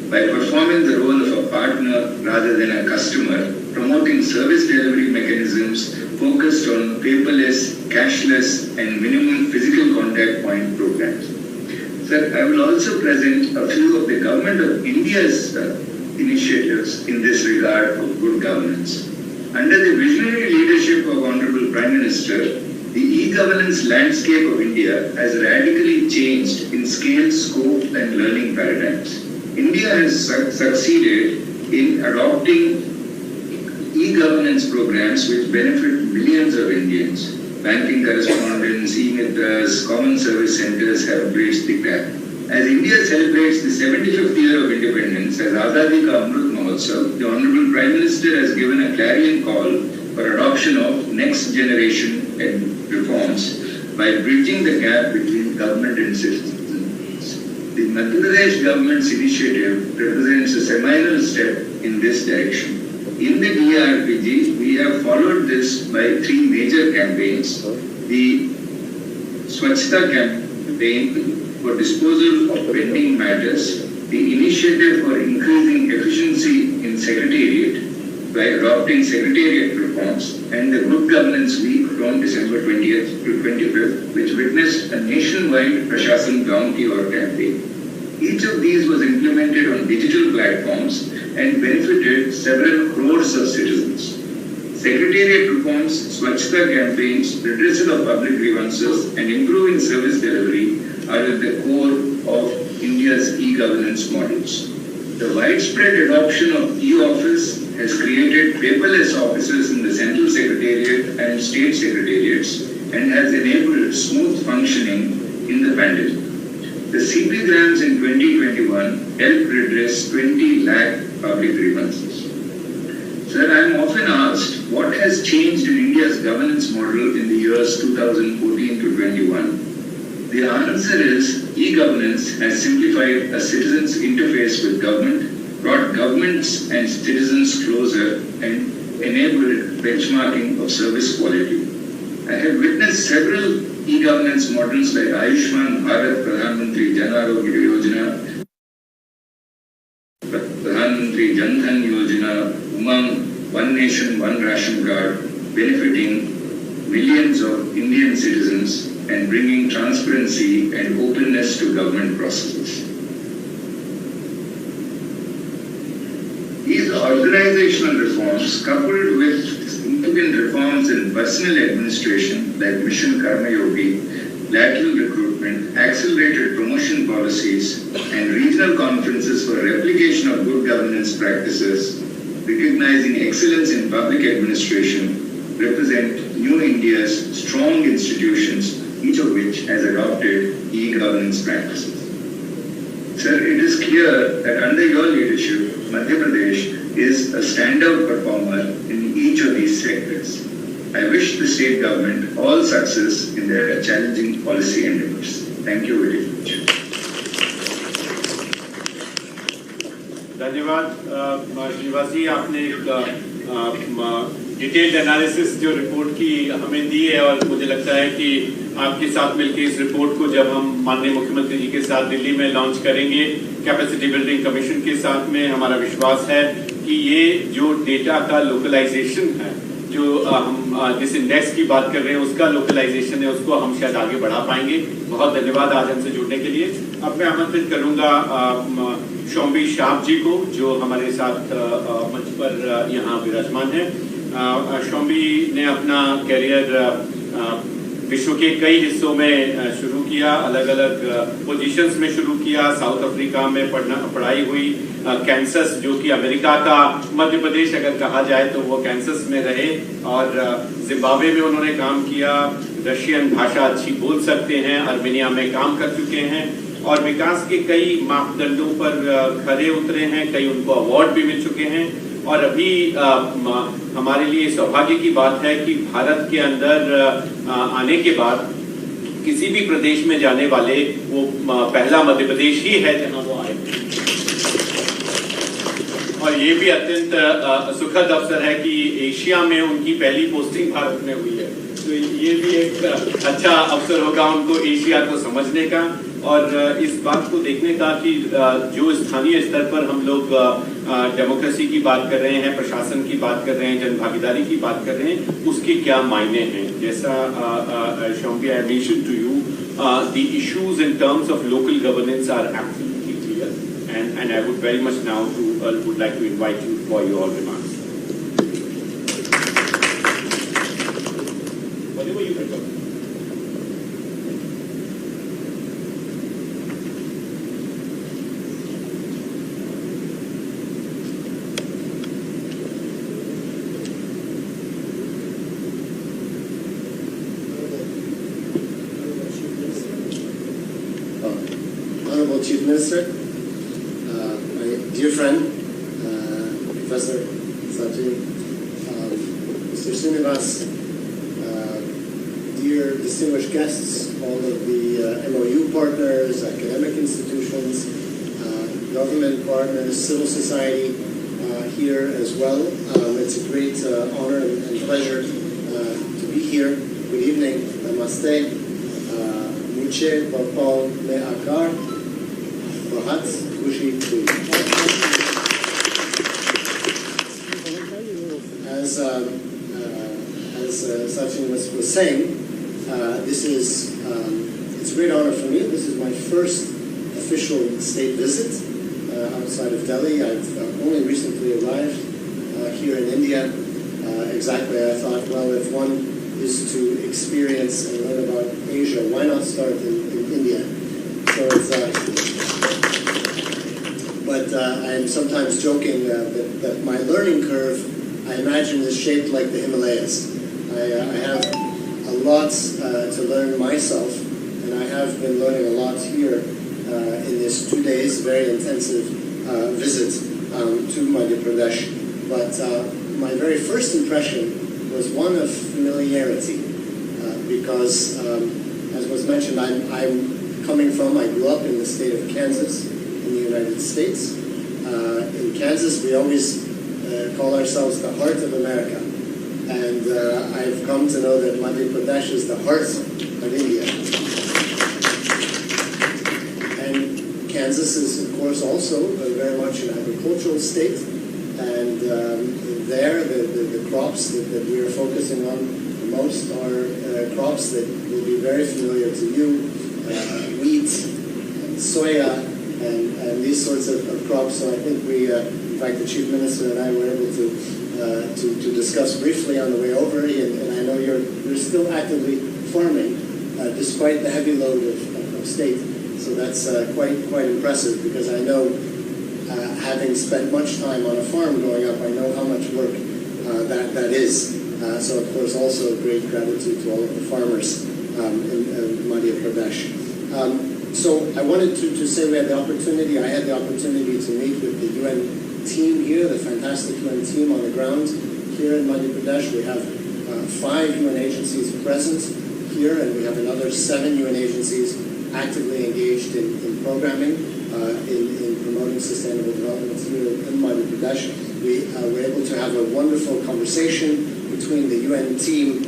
by performing the role of a partner rather than a customer, promoting service delivery mechanisms focused on paperless, cashless, and minimum physical contact point programs. Sir, I will also present a few of the Government of India's initiatives in this regard of good governance. Under the visionary leadership of Honorable Prime Minister, the e-governance landscape of India has radically changed in scale, scope and learning paradigms. India has succeeded in adopting e-governance programs which benefit millions of Indians. Banking correspondents, e-mitters, common service centers have bridged the gap. As India celebrates the 75th year of independence as Azadi Ka Amrit Mahotsav, the Honorable Prime Minister has given a clarion call for adoption of next generation reforms by bridging the gap between government and citizens. The Madhya Pradesh government's initiative represents a seminal step in this direction. In the DRPG, we have followed this by three major campaigns. The Swachhta campaign for disposal of pending matters, the initiative for increasing efficiency in Secretariat by adopting Secretariat reforms, and the Good Governance Week from December 20th to 25th, which witnessed a nationwide Prashasan Bounty or campaign. Each of these was implemented on digital platforms and benefited several crores of citizens. Secretariat reforms, Swachhta campaigns, redressal of public grievances, and improving service delivery are at the core of India's e-governance models. The widespread adoption of e-office has created paperless offices in the Central Secretariat and State Secretariats and has enabled smooth functioning in the pandemic. The CP grants in 2021 helped redress 20 lakh public grievances. Sir, I am often asked what has changed in India's governance model in the years 2014 to 21. The answer is e-governance has simplified a citizen's interface with government, brought governments and citizens closer, and enabled benchmarking of service quality. I have witnessed several e-governance models like Ayushman Bharat Pradhan Mantri Jan Arogya Yojana, Pradhan Mantri Jan Dhan Yojana, Umang, One Nation, One Ration Card, benefiting millions of Indian citizens and bringing transparency and openness to government processes. These organizational reforms, coupled with significant reforms in personal administration like Mission Karma Yogi, lateral recruitment, accelerated promotion policies, and regional conferences for replication of good governance practices, recognizing excellence in public administration, represent New India's strong institutions, each of which has adopted e-governance practices. Sir, it is clear that under your leadership, Madhya Pradesh is a standout performer in each of these sectors. I wish the state government all success in their challenging policy endeavors. Thank you very much. धन्यवाद श्रीवास जी, आपने एक detailed analysis जो report की हमें दी है और मुझे लगता है कि आपके साथ मिलकर इस रिपोर्ट को जब हम माननीय मुख्यमंत्री जी के साथ दिल्ली में लॉन्च करेंगे कैपेसिटी बिल्डिंग कमीशन के साथ में, हमारा विश्वास है कि ये जो डेटा का लोकलाइजेशन है, जो हम जिस इंडेक्स की बात कर रहे हैं उसका लोकलाइजेशन है, उसको हम शायद आगे बढ़ा पाएंगे। बहुत धन्यवाद आज हमसे जुड़ने के लिए। अब मैं आमंत्रित करूंगा शोम्बी शाह जी को, जो हमारे साथ मंच पर यहाँ विराजमान है। शोम्बी ने अपना करियर विश्व के कई हिस्सों में शुरू किया, अलग अलग पोजीशंस में शुरू किया। साउथ अफ्रीका में पढ़ाई हुई, कैंसस जो कि अमेरिका का मध्य प्रदेश अगर कहा जाए तो वो कैंसस में रहे, और जिम्बाब्वे में उन्होंने काम किया। रशियन भाषा अच्छी बोल सकते हैं, अर्मेनिया में काम कर चुके हैं और विकास के कई मापदंडों पर खरे उतरे हैं, कई उनको अवार्ड भी मिल चुके हैं। और अभी हमारे लिए सौभाग्य की बात है कि भारत के अंदर आने के बाद किसी भी प्रदेश में जाने वाले वो पहला मध्य प्रदेश ही है जहां वो आए, और ये भी अत्यंत सुखद अवसर है कि एशिया में उनकी पहली पोस्टिंग भारत में हुई है। तो ये भी एक अच्छा अवसर होगा उनको एशिया को समझने का और इस बात को देखने का कि जो स्थानीय स्तर पर हम लोग डेमोक्रेसी की बात कर रहे हैं, प्रशासन की बात कर रहे हैं, जनभागीदारी की बात कर रहे हैं, उसके क्या मायने हैं। जैसा Shombi, I mentioned to you the issues in terms of local governance are absolutely clear, and and I would very much now would like to invite you for your remarks. Whatever you prefer. Honorable Chief Minister, my dear friend, Professor Sachin, Mr. Srinivas, dear distinguished guests, all of the MOU partners, academic institutions, government partners, civil society here as well. It's a great honor and pleasure to be here. Good evening. Namaste. Muche Bapal Me Akar. Bahat Kushi Kui. As Sachin was saying, this is it's a great honor for me. This is my first official state visit outside of Delhi. I've only recently arrived here in India. Exactly, I thought, well, if one is to experience and learn about Asia, why not start in India? So it's. But I'm sometimes joking that my learning curve, I imagine, is shaped like the Himalayas. I have a lot to learn myself, and I have been learning a lot here in this 2 days, very intensive visit to Madhya Pradesh. But my very first impression was one of familiarity, because, as was mentioned, I'm coming from, I grew up in the state of Kansas, in the United States. In Kansas, we always call ourselves the heart of America. And I've come to know that Madhya Pradesh is the heart of India. And Kansas is, of course, also very much an agricultural state. And there, the crops that we are focusing on the most are crops that will be very familiar to you, wheat, and soya, and these sorts of crops. So I think we, in fact, the Chief Minister and I were able to discuss briefly on the way over, and I know you're still actively farming despite the heavy load of state. So that's quite impressive, because I know, having spent much time on a farm growing up, I know how much work that is. So of course, also great gratitude to all of the farmers in Madhya Pradesh. So I wanted to say I had the opportunity to meet with the UN team here, the fantastic UN team on the ground here in Madhya Pradesh. We have 5 UN agencies present here, and we have another 7 UN agencies actively engaged in programming, in promoting sustainable development here in Madhya Pradesh. We were able to have a wonderful conversation between the UN team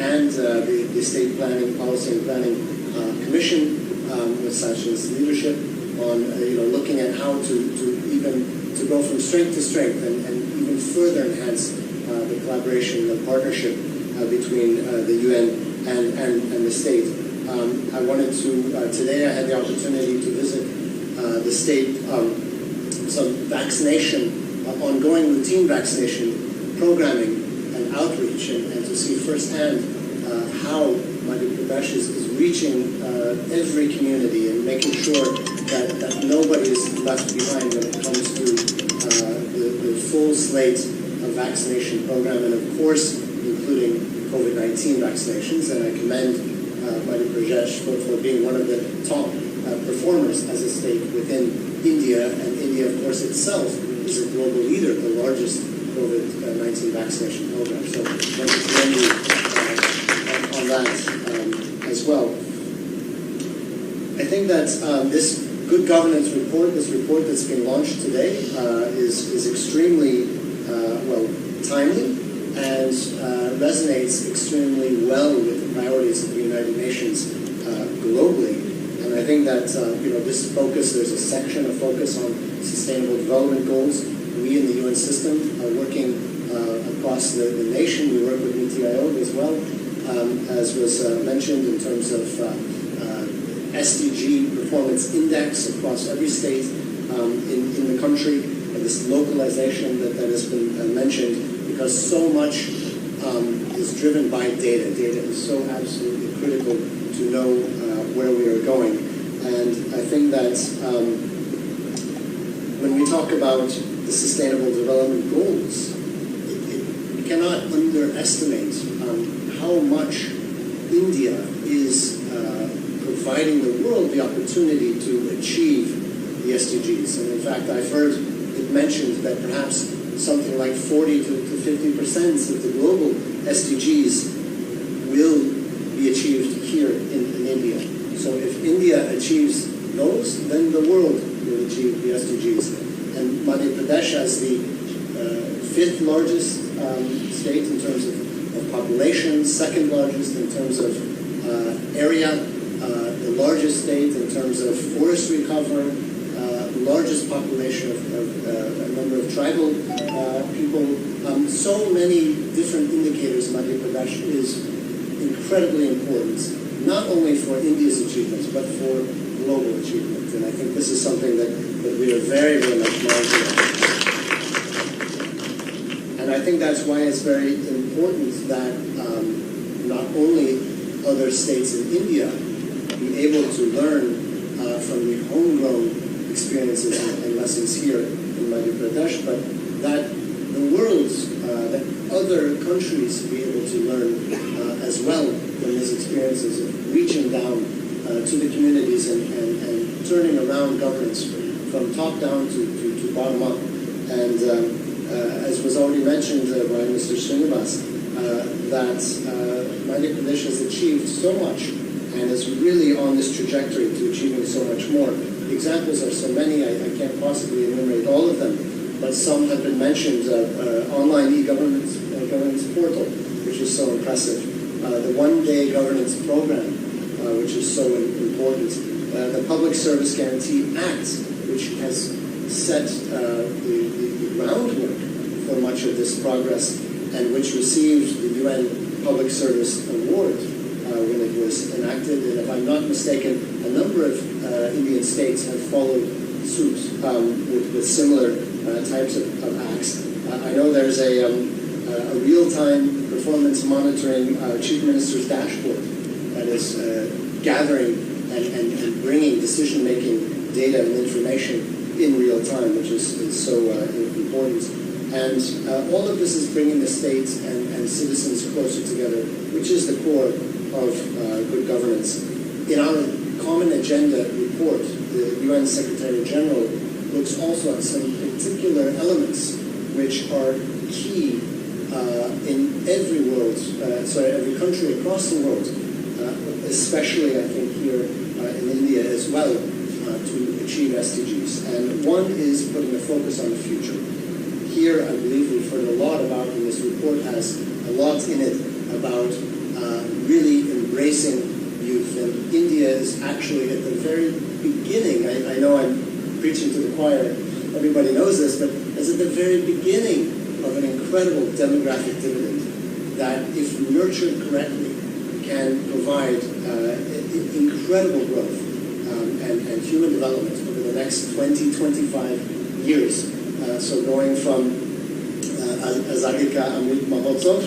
and the State Planning, Policy and Planning Commission, with Sachin's leadership on looking at how to go from strength to strength and even further enhance the collaboration, the partnership between the UN and the state. I wanted to today I had the opportunity to visit the state, some vaccination, ongoing routine vaccination programming and outreach, and to see firsthand how Madhya Pradesh is reaching every community and making sure that nobody is left behind when it comes to the full slate of vaccination program, and of course including COVID-19 vaccinations. And I commend Madhya Pradesh for being one of the top performers as a state within India, and India of course itself is a global leader, the largest COVID-19 vaccination program. So I want to commend you on that as well. I think that this good governance report, this report that's been launched today, is extremely timely and resonates extremely well with the priorities of the United Nations globally. And I think that this focus, there's a section of focus on sustainable development goals. We in the UN system are working across the nation. We work with NITI Aayog as well, as was mentioned in terms of SDG performance index across every state. in the country, and this localization that has been mentioned, because so much is driven by data. Data is so absolutely critical to know where we are going. And I think that when we talk about the Sustainable Development Goals, we cannot underestimate how much India is providing the world the opportunity to achieve the SDGs. And in fact, I've heard it mentioned that perhaps something like 40 to 50% of the global SDGs will be achieved here in India. So if India achieves those, then the world will achieve the SDGs. And Madhya Pradesh, as the fifth largest state in terms of population, second largest in terms of area, the largest state in terms of forestry cover, largest population of a number of tribal people. So many different indicators. Madhya Pradesh is incredibly important, not only for India's achievements, but for global achievement. And I think this is something that we are very, very much mindful of. And I think that's why it's very important that not only other states in India be able to learn from the homegrown experiences and lessons here in Madhya Pradesh, but that the world, that other countries be able to learn as well from these experiences of reaching down to the communities and turning around governance from top down to bottom up. And as was already mentioned by Mr. Srinivas, that Madhya Pradesh has achieved so much and is really on this trajectory to achieving so much more. The examples are so many, I can't possibly enumerate all of them, but some have been mentioned. Online e-governance governance portal, which is so impressive. The one-day governance program, which is so important. The Public Service Guarantee Act, which has set the groundwork for much of this progress, and which received the UN Public Service Award when it was enacted. And if I'm not mistaken, a number of Indian states have followed suit with similar types of acts. I know there's a real-time performance monitoring Chief Minister's dashboard that is gathering and bringing decision-making data and information in real time, which is so important. And all of this is bringing the states and citizens closer together, which is the core of good governance. In our Common Agenda report, the UN Secretary General looks also at some particular elements which are key in every every country across the world, especially I think here in India as well, to achieve SDGs. And one is putting a focus on the future. Here, I believe we've heard a lot about, and this report has a lot in it about really embracing youth. And India is actually at the very beginning. I know I'm preaching to the choir, everybody knows this, but it's at the very beginning of an incredible demographic dividend that, if nurtured correctly, can provide incredible growth and human development over the next 20, 25 years. So going from Azadika Amrit Mahotsav,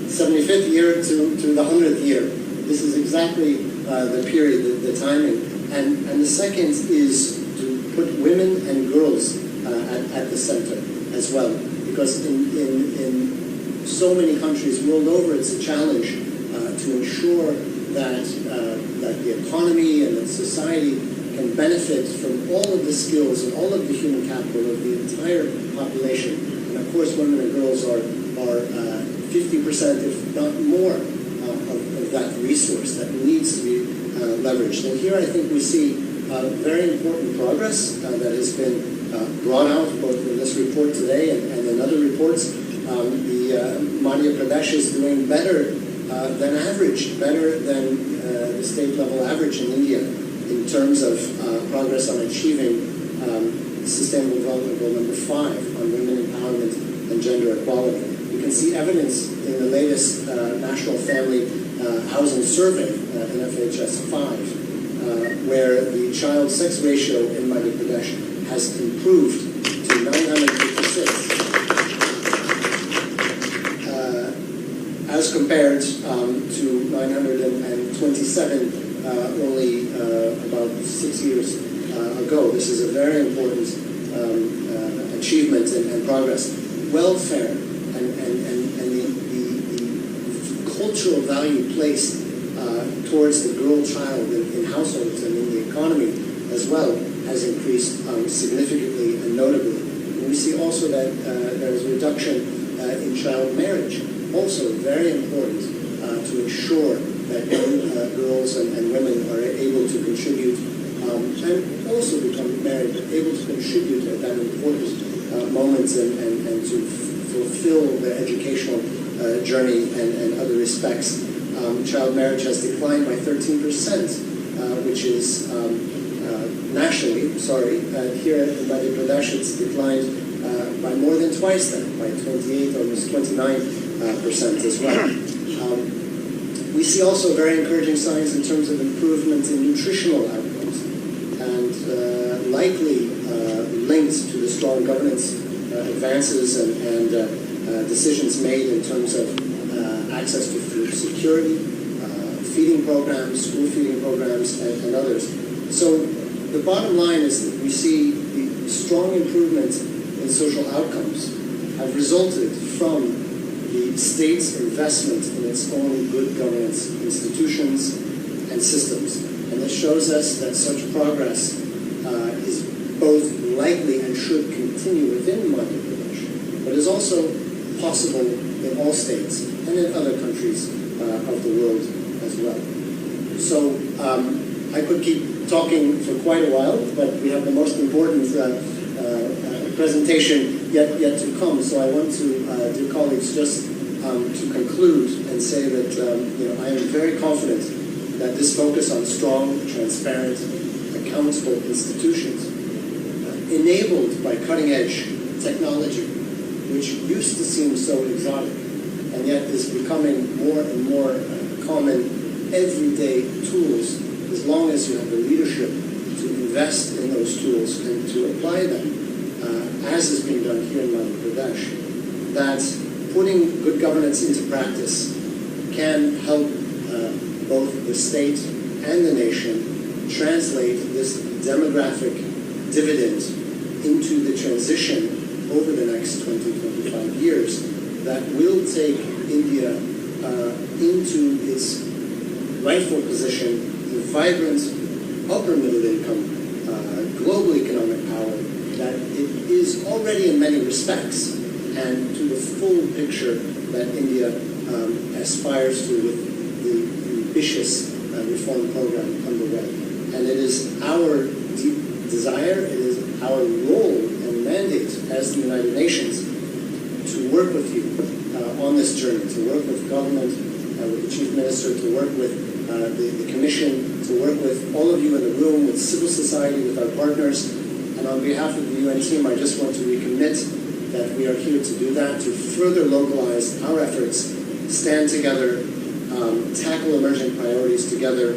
75th year to the 100th year. This is exactly the period, the timing. And the second is to put women and girls at the center as well. Because in so many countries world over, it's a challenge to ensure that the economy and that society can benefit from all of the skills and all of the human capital of the entire population. And of course, women and girls are 50%, if not more, of that resource that needs to be leveraged. And here I think we see very important progress that has been brought out both in this report today and in other reports. Madhya Pradesh is doing better than average, better than the state level average in India in terms of progress on achieving Sustainable Development Goal number 5 on women empowerment and gender equality. You can see evidence in the latest National Family Housing Survey, NFHS 5, where the child sex ratio in Madhya Pradesh has improved to 956, as compared to 927 only about 6 years ago. This is a very important achievement and progress. Welfare and the cultural value placed towards the girl child in households and in the economy as well has increased significantly and notably. And we see also that there is a reduction in child marriage, also very important to ensure that young girls and women are able to contribute and also become married, but able to contribute at that important moment and to fulfill their educational journey and other respects. Child marriage has declined by 13%, which is nationally, here in Madhya Pradesh it's declined by more than twice that, by 28, almost 29% as well. We see also very encouraging signs in terms of improvement in nutritional outcomes, and likely linked to the strong governance advances and decisions made in terms of access to food security, feeding programs, school feeding programs, and others. So the bottom line is that we see the strong improvement in social outcomes have resulted from the state's investment in its own good governance institutions and systems. And this shows us that such progress is both likely and should continue within Madhya Pradesh, but is also possible in all states and in other countries of the world as well. So I could keep talking for quite a while, but we have the most important presentation yet to come. So I want to, dear colleagues, just to conclude and say that I am very confident that this focus on strong, transparent, accountable institutions, enabled by cutting-edge technology, which used to seem so exotic, and yet is becoming more and more common everyday tools, as long as you have the leadership to invest in those tools and to apply them, as is being done here in Madhya Pradesh, that putting good governance into practice can help both the state and the nation translate this demographic dividend into the transition over the next 20-25 years that will take India into its rightful position, the vibrant upper middle income, global economic power that it is already in many respects, and to the full picture that India aspires to with the ambitious reform program underway. And it is our deep desire, it is our role and mandate as the United Nations to work with you on this journey, to work with government, with the Chief Minister, to work with the Commission, to work with all of you in the room, with civil society, with our partners. And on behalf of the UN team, I just want to recommit that we are here to do that, to further localize our efforts, stand together, tackle emerging priorities together.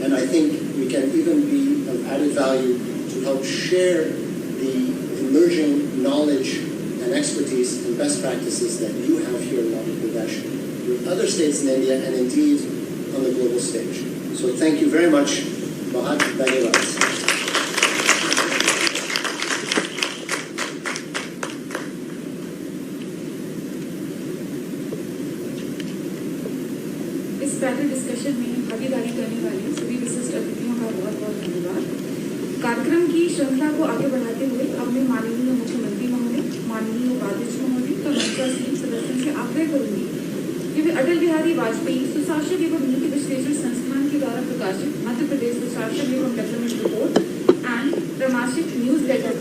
And I think we can even be of added value to help share the emerging knowledge and expertise and best practices that you have here in Madhya Pradesh with other states in India and indeed on the global stage. So thank you very much. Bahat Dhanyavad. इस panel discussion में भागीदारी करने वाले सभी विशिष्ट अतिथियों का बहुत बहुत धन्यवाद। कार्यक्रम की श्रृंखला को आगे बढ़ाते हुए अब मैं माननीय मुख्यमंत्री महोदय, माननीय उपाध्यक्ष महोदय तथा मंत्रासीन सदस्यों से आग्रह करूंगी कि वे अटल बिहारी वाजपेयी सुशासन एवं नीति विश्लेषण संस्थान के द्वारा प्रकाशित मध्य प्रदेश सुशासन एवं डेवलपमेंट रिपोर्ट एंड त्रैमासिक न्यूज लेटर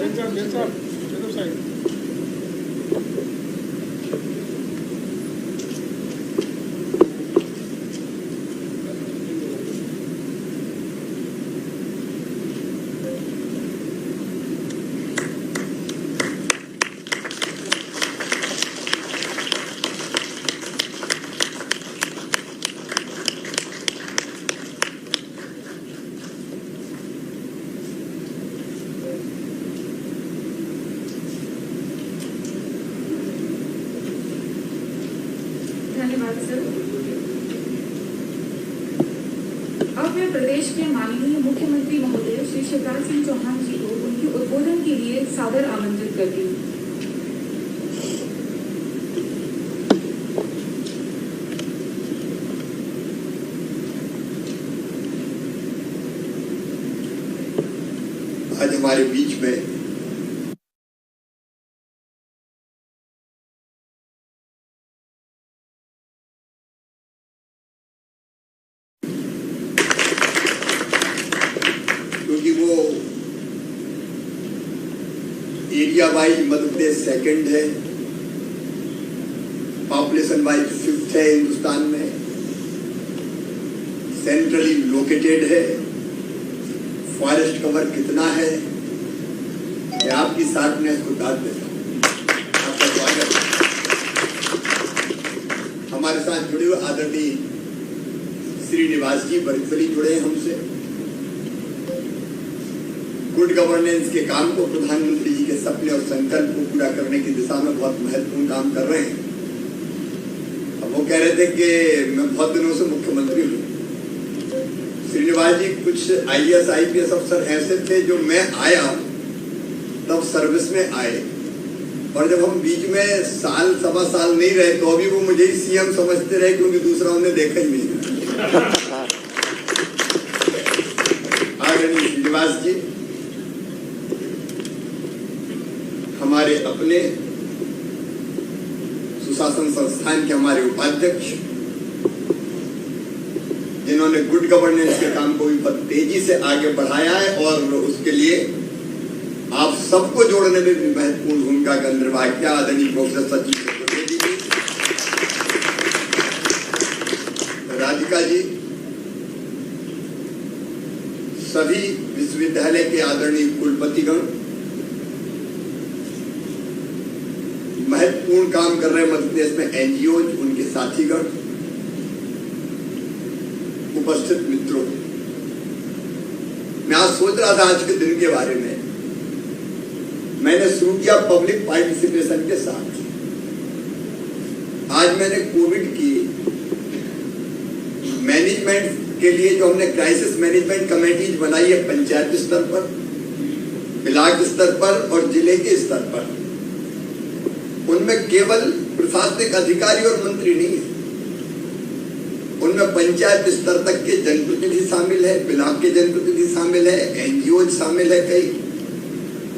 धन्यवाद सर। अब मैं प्रदेश के माननीय मुख्यमंत्री महोदय श्री शिवराज सिंह चौहान जी को उनके उद्बोधन के लिए सादर आमंत्रित करती हूँ। आज हमारे बीच में क्योंकि वो area wise Madhya Pradesh second है, पॉपुलेशन वाइज 5th है हिंदुस्तान में, सेंट्रली लोकेटेड है, फॉरेस्ट कवर कितना है, मैं आपकी शार्पनेस को दाद देता हूँ। आपका स्वागत। हमारे साथ जुड़े हुए आदरणीय श्रीनिवास जी वर्चुअली जुड़े हैं हमसे। गुड गवर्नेंस के काम को, प्रधानमंत्री जी के सपने और संकल्प को पूरा करने की दिशा में बहुत महत्वपूर्ण काम कर रहे हैं। अब वो कह रहे थे कि मैं बहुत दिनों से मुख्यमंत्री हूँ। श्रीनिवास जी कुछ IAS IPS अफसर ऐसे थे जो मैं आया तब सर्विस में आए, और जब हम बीच में साल सवा साल नहीं रहे तो अभी वो मुझे ही CM समझते रहे, क्योंकि दूसरा उन्हें देखा ही नहीं। आदरणीय श्रीनिवास जी हमारे अपने सुशासन संस्थान के हमारे उपाध्यक्ष, जिन्होंने गुड गवर्नेंस के काम को भी बहुत तेजी से आगे बढ़ाया है, और उसके लिए आप सबको जोड़ने में भी महत्वपूर्ण भूमिका का निर्वाह किया। आदरणीय प्रोफेसर सचिन चतुर्वेदी जी, राधिका जी, सभी विश्वविद्यालय के आदरणीय कुलपतिगण, महत्वपूर्ण काम कर रहे मध्य प्रदेश में NGOs, उनके साथीगण, उपस्थित मित्रों, मैं आज सोच रहा था आज के दिन के बारे में। मैंने शुरू किया पब्लिक पार्टिसिपेशन के साथ। आज मैंने कोविड की मैनेजमेंट के लिए जो हमने क्राइसिस मैनेजमेंट कमेटीज बनाई है, पंचायत स्तर पर, ब्लॉक स्तर पर और जिले के स्तर पर, उनमें केवल प्रशासनिक अधिकारी और मंत्री नहीं है, उनमें पंचायत स्तर तक के जनप्रतिनिधि शामिल है, ब्लॉक के जनप्रतिनिधि शामिल है, NGOs शामिल है, कई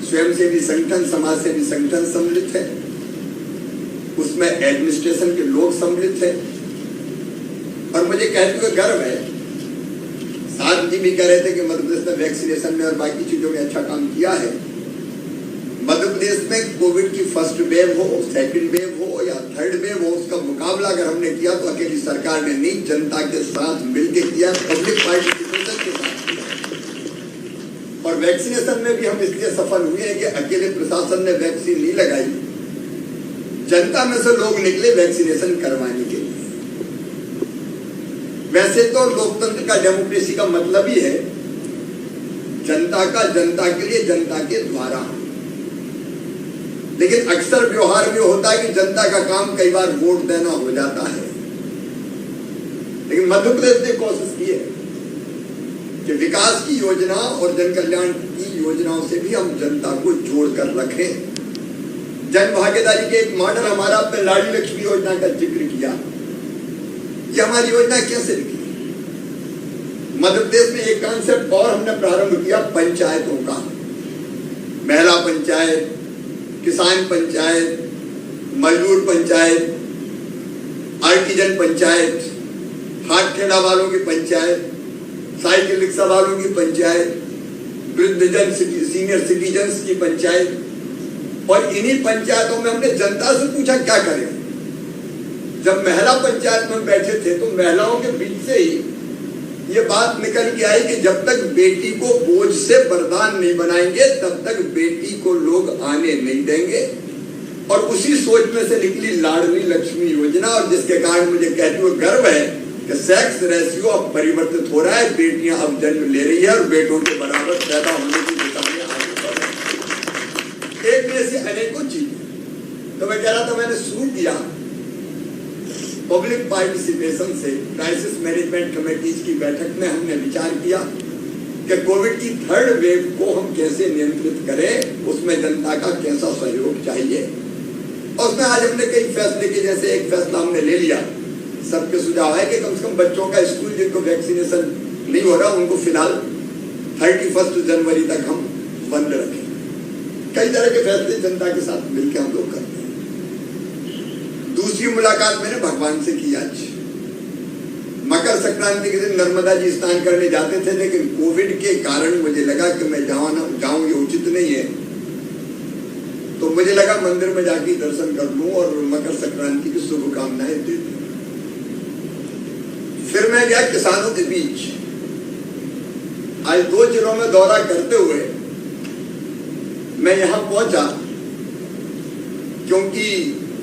स्वयंसेवी संगठन, समाज सेवी संगठन सम्मिलित है, उसमें एडमिनिस्ट्रेशन के लोग सम्मिलित है। और मुझे कहते हुए गर्व है, साथ जी भी कह रहे थे कि मध्य प्रदेश में वैक्सीनेशन में और बाकी चीजों में अच्छा काम किया है। मध्य प्रदेश में कोविड की फर्स्ट वेव हो, सेकंड वेव हो या थर्ड वेव हो, उसका मुकाबला अगर हमने किया तो अकेली सरकार ने नहीं, जनता के साथ मिलकर किया, पब्लिक पार्टिसिपेशन के साथ किया। और वैक्सीनेशन में भी हम इसलिए सफल हुए हैं कि अकेले प्रशासन ने वैक्सीन नहीं लगाई, जनता में से लोग निकले वैक्सीनेशन करवाने के लिए। वैसे तो लोकतंत्र का, डेमोक्रेसी का मतलब ही है जनता का, जनता के लिए, जनता के द्वारा। लेकिन अक्सर व्यवहार में होता है कि जनता का काम कई बार वोट देना हो जाता है। लेकिन मध्य प्रदेश ने कोशिश की है कि विकास की योजना और जन कल्याण की योजनाओं से भी हम जनता को जोड़कर रखें। जन भागीदारी के एक मॉडल हमारा, अपने लाडली लक्ष्मी योजना का जिक्र किया। ये हमारी योजना कैसे लिखी? मध्य प्रदेश में एक कॉन्सेप्ट और हमने प्रारंभ किया, पंचायतों का। महिला पंचायत, किसान पंचायत, मजदूर पंचायत, आर्टिजन पंचायत, हाथ ठेला वालों की पंचायत, साइकिल रिक्शा वालों की पंचायत, वृद्धजन, सीनियर सिटीजन्स की पंचायत। और इन्हीं पंचायतों में हमने जनता से पूछा क्या करें। जब महिला पंचायत में बैठे थे तो महिलाओं के बीच से ही ये बात निकल के आई कि जब तक बेटी को बोझ से वरदान नहीं बनाएंगे तब तक बेटी को लोग आने नहीं देंगे। और उसी सोच में से निकली लाडली लक्ष्मी योजना, और जिसके कारण मुझे कहते हुए गर्व है कि सेक्स रेशियो अब परिवर्तित हो रहा है, बेटियां अब जन्म ले रही है और बेटों के बराबर पैदा होने की दिशा में आगे बढ़ रही है। एक में से अनेकों चीज। तो मैं कह रहा था, मैंने शुरू किया पब्लिक पार्टिसिपेशन से क्राइसिस मैनेजमेंट कमेटीज की बैठक में हमने विचार किया कि कोविड की थर्ड वेव को हम कैसे नियंत्रित करें, उसमें जनता का कैसा सहयोग चाहिए। और उसमें आज हमने कई फैसले किए, जैसे एक फैसला हमने ले लिया, सबके सुझाव है कि कम से कम बच्चों का स्कूल जिनको वैक्सीनेशन नहीं हो रहा उनको फिलहाल 31 जनवरी तक हम बंद रखें। कई तरह के फैसले जनता के साथ मिलकर हम लोग करते हैं। दूसरी मुलाकात मैंने भगवान से की आज। मकर संक्रांति के दिन नर्मदा जी स्नान करने जाते थे, लेकिन कोविड के कारण मुझे लगा कि मैं जाऊं ये उचित नहीं है, तो मुझे लगा मंदिर में जाके दर्शन कर लूं और मकर संक्रांति की शुभकामनाएं दे दूं। फिर मैं गया किसानों के बीच। आज 2 जिलों में दौरा करते हुए मैं यहां पहुंचा, क्योंकि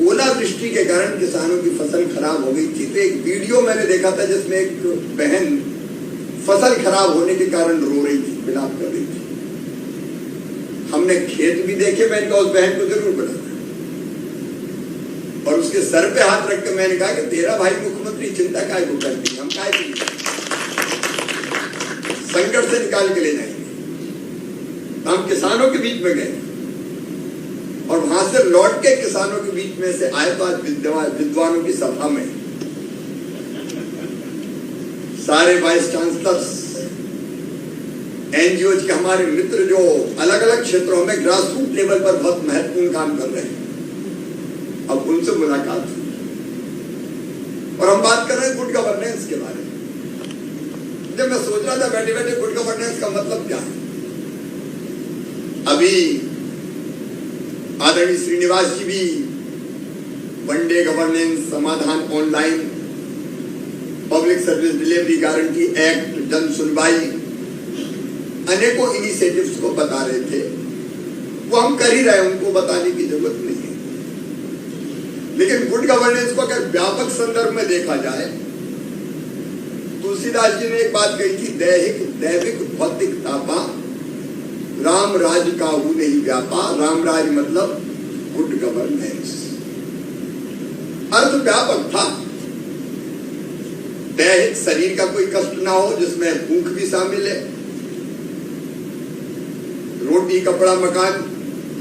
ओलावृष्टि के कारण किसानों की फसल खराब हो गई थी। तो एक वीडियो मैंने देखा था जिसमें एक बहन फसल खराब होने के कारण रो रही थी, विलाप कर रही थी। हमने खेत भी देखे, मैंने कहा उस बहन को जरूर बुलाना, और उसके सर पे हाथ रख के मैंने कहा कि तेरा भाई मुख्यमंत्री, चिंता काहे को करती है, हम काहे की संकट से निकाल के ले जाएंगे। हम किसानों के बीच में गए और वहां से लौट के किसानों के बीच में से आए, तो आज विद्वानों की सभा में सारे वाइस चांसलर्स, एनजीओ के हमारे मित्र जो अलग अलग क्षेत्रों में ग्रास रूट लेवल पर बहुत महत्वपूर्ण काम कर रहे हैं, अब उनसे मुलाकात हुई और हम बात कर रहे हैं गुड गवर्नेंस के बारे में। जब मैं सोच रहा था बैठे बैठे गुड गवर्नेंस का मतलब क्या है, अभी आदरणीय श्रीनिवास जी भी वन डे गवर्नेंस, समाधान online, public service delivery guarantee act, जन सुनवाई, अनेकों इनिशिएटिव्स को बता रहे थे। वो हम कर ही रहे हैं, उनको बताने की जरूरत नहीं है। लेकिन गुड गवर्नेंस को अगर व्यापक संदर्भ में देखा जाए, तुलसीदास जी ने एक बात कही थी, दैविक भौतिक तापा राम राज काहू नहीं व्यापा। राम राज मतलब गुड गवर्नेंस। अर्थ व्यापक था, दैहिक शरीर का कोई कष्ट ना हो, जिसमें भूख भी शामिल है, रोटी कपड़ा मकान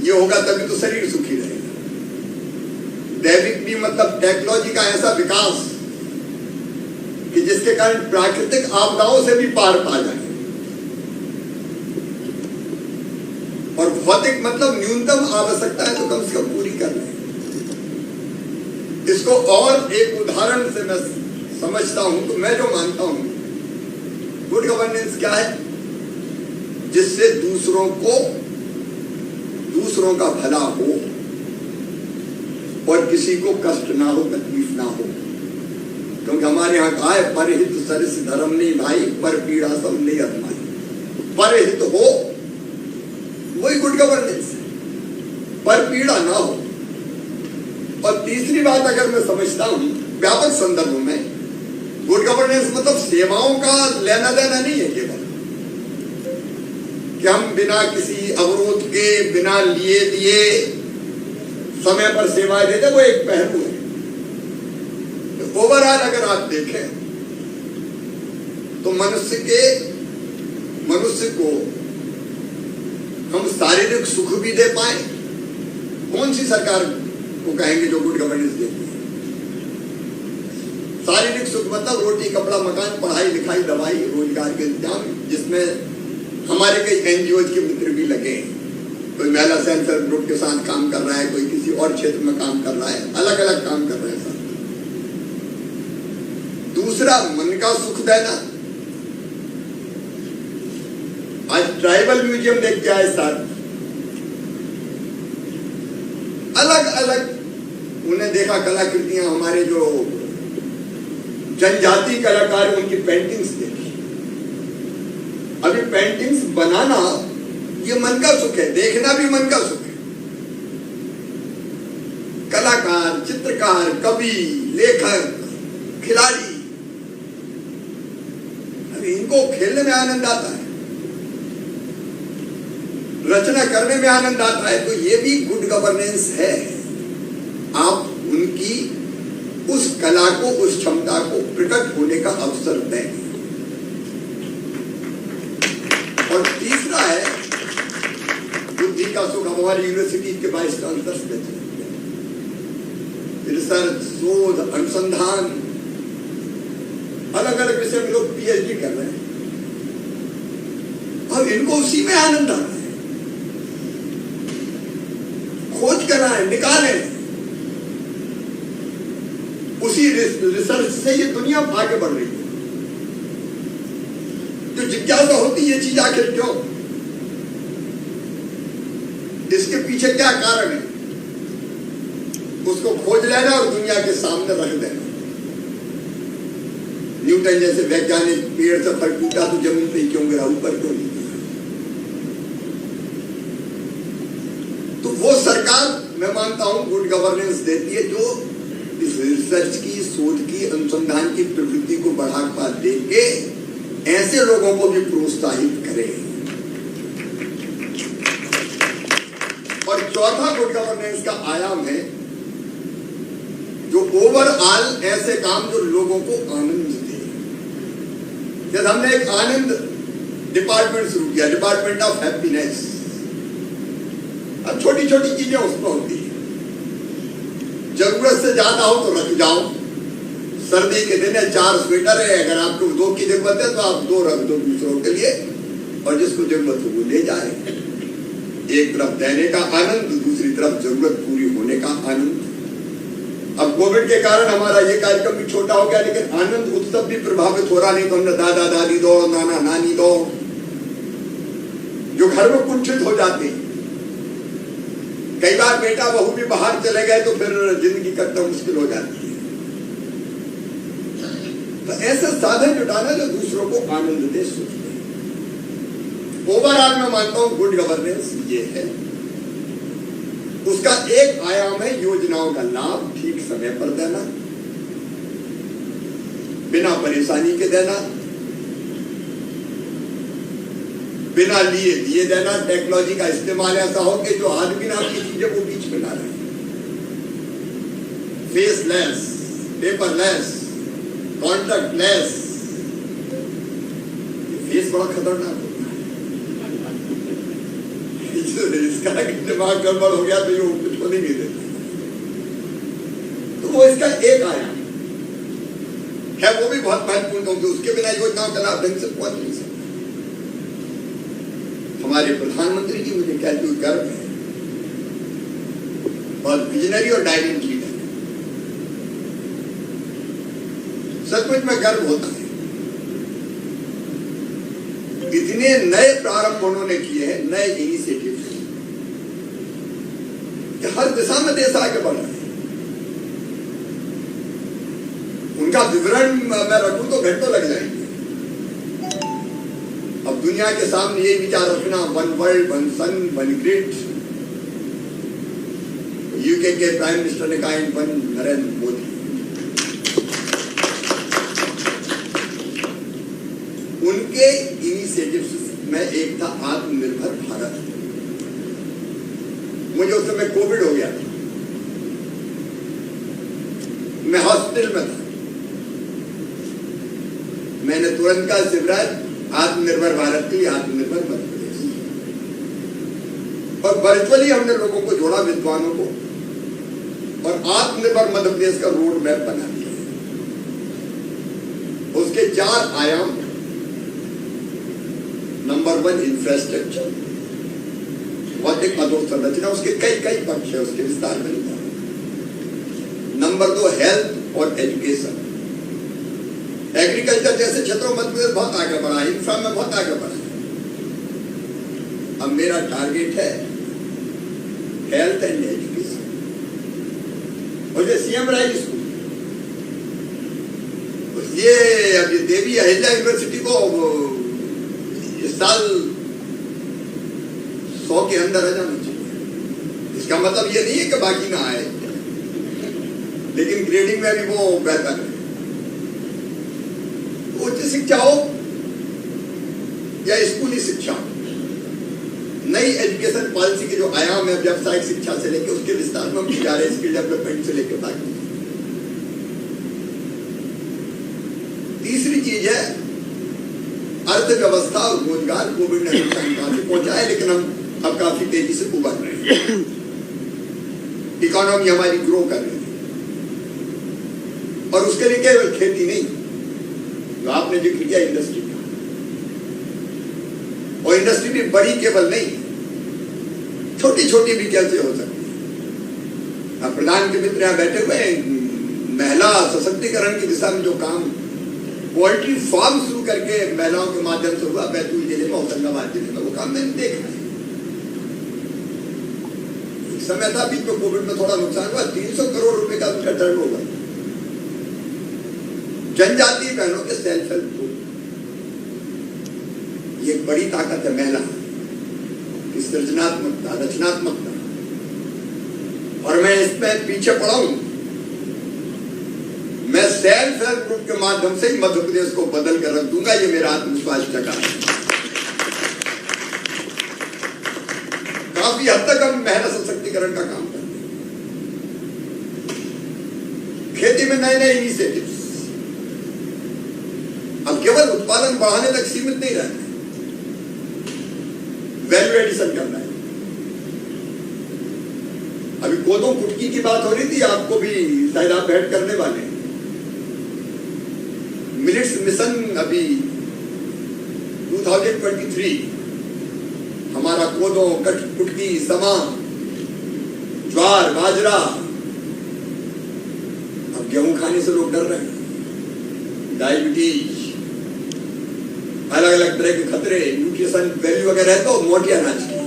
ये होगा तभी तो शरीर सुखी रहेगा। दैविक भी मतलब टेक्नोलॉजी का ऐसा विकास कि जिसके कारण प्राकृतिक आपदाओं से भी पार पा जाए, और भौतिक मतलब न्यूनतम आवश्यकता है तो कम से कम पूरी कर लें। इसको और एक उदाहरण से मैं समझता हूं, तो मैं जो मानता हूं गुड गवर्नेंस क्या है, जिससे दूसरों का भला हो और किसी को कष्ट ना हो, तकलीफ ना हो। क्योंकि हमारे यहाँ कहा है, परहित सरिस धर्म नहीं भाई, पर पीड़ा सब नहीं अधमाई। परहित हो वही गुड गवर्नेंस है, पर पीड़ा ना हो। और तीसरी बात अगर मैं समझता हूं व्यापक संदर्भ में, गुड गवर्नेंस मतलब सेवाओं का लेना देना नहीं है केवल कि हम बिना किसी अवरोध के, बिना लिए दिए समय पर सेवाएं देते, वो एक पहलू है। तो ओवरऑल अगर आप देखें तो मनुष्य को हम शारीरिक सुख भी दे पाए। कौन सी सरकार को कहेंगे जो गुड गवर्नेंस देती है? शारीरिक सुख मतलब रोटी कपड़ा मकान, पढ़ाई लिखाई, दवाई, रोजगार के इंतजाम, जिसमें हमारे कई एनजीओ के मित्र भी लगे हैं। कोई महिला सेल्फ हेल्प ग्रुप के साथ काम कर रहा है, कोई किसी और क्षेत्र में काम कर रहा है, अलग अलग काम कर रहे हैं साथ। दूसरा मन का सुख देना। आज ट्राइबल म्यूजियम देख के आए साथ, अलग अलग उन्हें देखा कलाकृतियां, हमारे जो जनजाति कलाकार उनकी पेंटिंग्स देखी। अभी पेंटिंग्स बनाना ये मन का सुख है, देखना भी मन का सुख है। कलाकार, चित्रकार, कवि, लेखक, खिलाड़ी, अभी इनको खेलने में आनंद आता है, रचना करने में आनंद आता है। तो ये भी गुड गवर्नेंस है। आप उनकी उस कला को, उस क्षमता को प्रकट होने का अवसर दें। और तीसरा है बुद्धि का सुख। हमारी यूनिवर्सिटी के 22 ट्रांसफर्स में रिसर्च, शोध, अनुसंधान, अलग अलग विषय में लोग पीएचडी कर रहे हैं। अब इनको उसी में आनंद आ रहा है। खोज कराएं, निकालें, उसी रिसर्च से ये दुनिया आगे बढ़ रही है। जो जिज्ञासा होती है ये चीज आखिर क्यों, इसके पीछे क्या कारण है, उसको खोज लेना और दुनिया के सामने रख देना। न्यूटन जैसे वैज्ञानिक पेड़ से फल टूटा तो जमीन पे क्यों गिरा, ऊपर क्यों नहीं गिरा? तो वो सरकार मैं मानता हूं गुड गवर्नेंस देती है जो इस रिसर्च की, शोध की, अनुसंधान की प्रवृत्ति को बढ़ावा देके ऐसे लोगों को भी प्रोत्साहित करे। और चौथा गुड गवर्नेंस का आयाम है जो ओवरऑल ऐसे काम जो लोगों को आनंद दे। जब हमने एक आनंद डिपार्टमेंट शुरू किया, डिपार्टमेंट ऑफ हैप्पीनेस। अब छोटी छोटी चीजें उसमें होती है, जरूरत से ज्यादा हो तो रख जाओ। सर्दी के दिन है, 4 स्वेटर है, अगर आपको 2 की जरूरत है तो आप 2 रख दो दूसरों के लिए, और जिसको जरूरत हो वो ले जाए। एक तरफ देने का आनंद, दूसरी तरफ जरूरत पूरी होने का आनंद। अब कोविड के कारण हमारा ये कार्यक्रम भी छोटा हो गया, लेकिन आनंद उत्सव भी प्रभावित हो रहा। नहीं तो हमने दादा दादी दो, नाना नानी दो, जो घर में कुंठित हो जाते हैं। कई बार बेटा बहू भी बाहर चले गए तो फिर जिंदगी कटना मुश्किल हो जाती है। तो ऐसे साधन जुटाना जो दूसरों को आनंद दे, सुख दे। ओवरऑल मैं मानता हूं गुड गवर्नेंस ये है। उसका एक आयाम है योजनाओं का लाभ ठीक समय पर देना, बिना परेशानी के देना, बिना लिए दिए देना। टेक्नोलॉजी का इस्तेमाल ऐसा हो कि जो आदमी नाम की चीजें वो बीच में ना रहे। Faceless, paperless, contactless. फेस बड़ा खतरनाक होता है, इसका दिमाग गड़बड़ हो गया तो ये कुछ को नहीं देता। तो वो इसका एक आयाम है, वो भी बहुत महत्वपूर्ण होगी। उसके बिना योजनाओं का लाभ ढंग से पहुंच नहीं सकता। हमारे प्रधानमंत्री जी मुझे कहते हुए गर्व है, बहुत विजनरी और डायनेमिक लीडर है। सचमुच में गर्व होता है। इतने नए प्रारंभ उन्होंने किए हैं, नए इनिशिएटिव, कि हर दिशा में देश आगे बढ़ रहा है। उनका विवरण मैं रखूं तो घंटों लग जाएंगे। अब दुनिया के सामने ये विचार रखना, 1 वर्ल्ड 1 सन 1 ग्रिड। यूके के प्राइम मिनिस्टर ने कहा 1 नरेंद्र मोदी। उनके इनिशिएटिव्स में एक था आत्मनिर्भर भारत। मुझे उस समय कोविड हो गया था, मैं हॉस्पिटल में था। मैंने तुरंत कहा शिवराज, आत्मनिर्भर भारत के लिए आत्मनिर्भर मध्य प्रदेश। और वर्चुअली हमने लोगों को जोड़ा, विद्वानों को, और आत्मनिर्भर मध्य प्रदेश का रोड मैप बना दिया। उसके 4 आयाम। नंबर 1 इंफ्रास्ट्रक्चर, भौतिक अधोसंरचना, उसके कई पक्ष है, उसके विस्तार में नहीं था। नंबर 2 हेल्थ और एजुकेशन। एग्रीकल्चर जैसे क्षेत्रों में मध्य प्रदेश बहुत आगे बढ़ा, इंफ्रा में बहुत आगे बढ़ा। अब मेरा टारगेट है हेल्थ एंड एजुकेशन। और ये सीएम राइज स्कूल, ये अभी देवी अहिल्या यूनिवर्सिटी को इस साल 100 के अंदर आ जाना चाहिए। इसका मतलब ये नहीं है कि बाकी ना आए, लेकिन ग्रेडिंग में भी वो बेहतर है। उच्च शिक्षा हो या स्कूली शिक्षा, नई एजुकेशन पॉलिसी के जो आयाम है, व्यावसायिक शिक्षा से लेकर उसके विस्तार में हम जा रहे हैं, स्किल डेवलपमेंट से लेकर बाकी। तीसरी चीज है अर्थव्यवस्था और रोजगार। कोविड ने नुकसान काफी पहुंचा है, लेकिन हम अब काफी तेजी से उभर रहे हैं। इकोनॉमी हमारी ग्रो कर रही है, और उसके लिए केवल खेती नहीं, जो आपने जिक्र किया इंडस्ट्री का, और इंडस्ट्री भी बड़ी केवल नहीं, छोटी छोटी भी कैसे हो सकती है। अब प्रधान के मित्र यहाँ बैठे हुए हैं, महिला सशक्तिकरण की दिशा में जो काम पोल्ट्री फार्म शुरू करके महिलाओं के माध्यम से हुआ बैतूल जिले में, होशंगाबाद जिले में, वो काम मैंने देखा है। एक समय था बीच में कोविड में थोड़ा नुकसान हुआ, 300 करोड़ रुपए का उनका टर्न होगा। जनजातीय बहनों के सेल्फ हेल्प ग्रुप, ये एक बड़ी ताकत है महिला की सृजनात्मकता, रचनात्मकता। और मैं इसमें पीछे पड़ा हूं। मैं सेल्फ हेल्प ग्रुप के माध्यम से ही मध्य प्रदेश को बदल कर रख दूंगा, ये मेरा आत्मविश्वास जगा है। काफी हद तक हम महिला सशक्तिकरण का काम करते हैं। खेती में नए नए इनिशिएटिव्स, अब केवल उत्पादन बढ़ाने तक सीमित नहीं रहना है, वैल्यू एडिशन करना है। अभी कोदो कुटकी की बात हो रही थी, आपको भी शायद आप भेंट करने वाले हैं। मिलेट्स मिशन अभी 2023 हमारा कोदो, कुटकी, समा, ज्वार, बाजरा, अब गेहूं खाने से लोग डर रहे हैं। डायबिटीज, अलग अलग तरह के खतरे, न्यूट्रिशन वैल्यू अगर है तो मोटे अनाज की।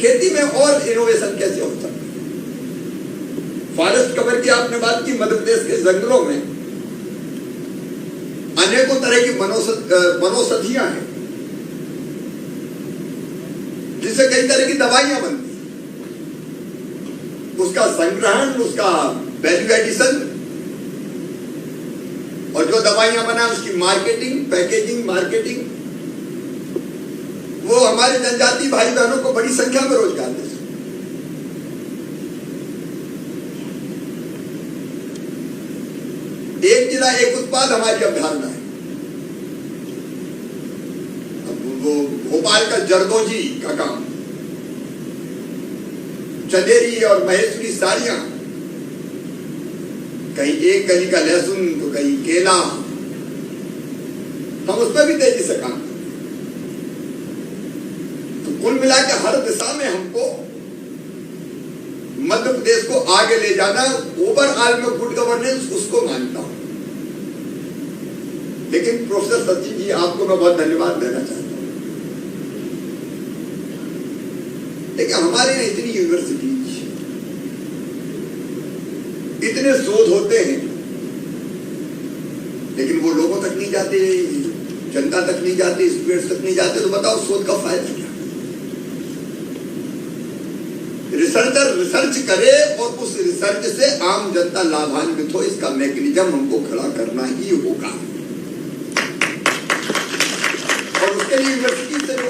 खेती में और इनोवेशन कैसे हो सकता है? फॉरेस्ट कवर की आपने बात की। मध्य प्रदेश के जंगलों में अनेकों तरह की वनौषधियां हैं, जिससे कई तरह की दवाइयां बनती हैं। उसका संग्रहण, उसका वैल्यू एडिशन, और जो दवाइयां बना उसकी मार्केटिंग, पैकेजिंग, मार्केटिंग, वो हमारे जनजातीय भाई बहनों को बड़ी संख्या में रोजगार दे। एक जिला एक उत्पाद हमारी अवधारणा है। अब वो भोपाल का जरदोजी का काम, चंदेरी और महेश्वरी साड़ियां, कहीं एक गली का लहसुन तो कहीं केला, हम उसमें भी तेजी से काम करते हैं। तो कुल मिला के हर दिशा में हमको मध्य प्रदेश को आगे ले जाना। ओवरऑल में गुड गवर्नेंस उसको मानता हूं। लेकिन प्रोफेसर सचिन जी, आपको मैं बहुत धन्यवाद देना चाहता हूं। देखिए, हमारे यहाँ इतनी यूनिवर्सिटीज, इतने शोध होते हैं, लेकिन वो लोगों तक नहीं जाते, जनता तक नहीं जाते, स्टूडेंट्स तक नहीं जाते। तो बताओ शोध का फायदा क्या? रिसर्चर रिसर्च करे और उस रिसर्च से आम जनता लाभान्वित हो, इसका मैकेनिज्म हमको खड़ा करना ही होगा। और उसके लिए यूनिवर्सिटी से जो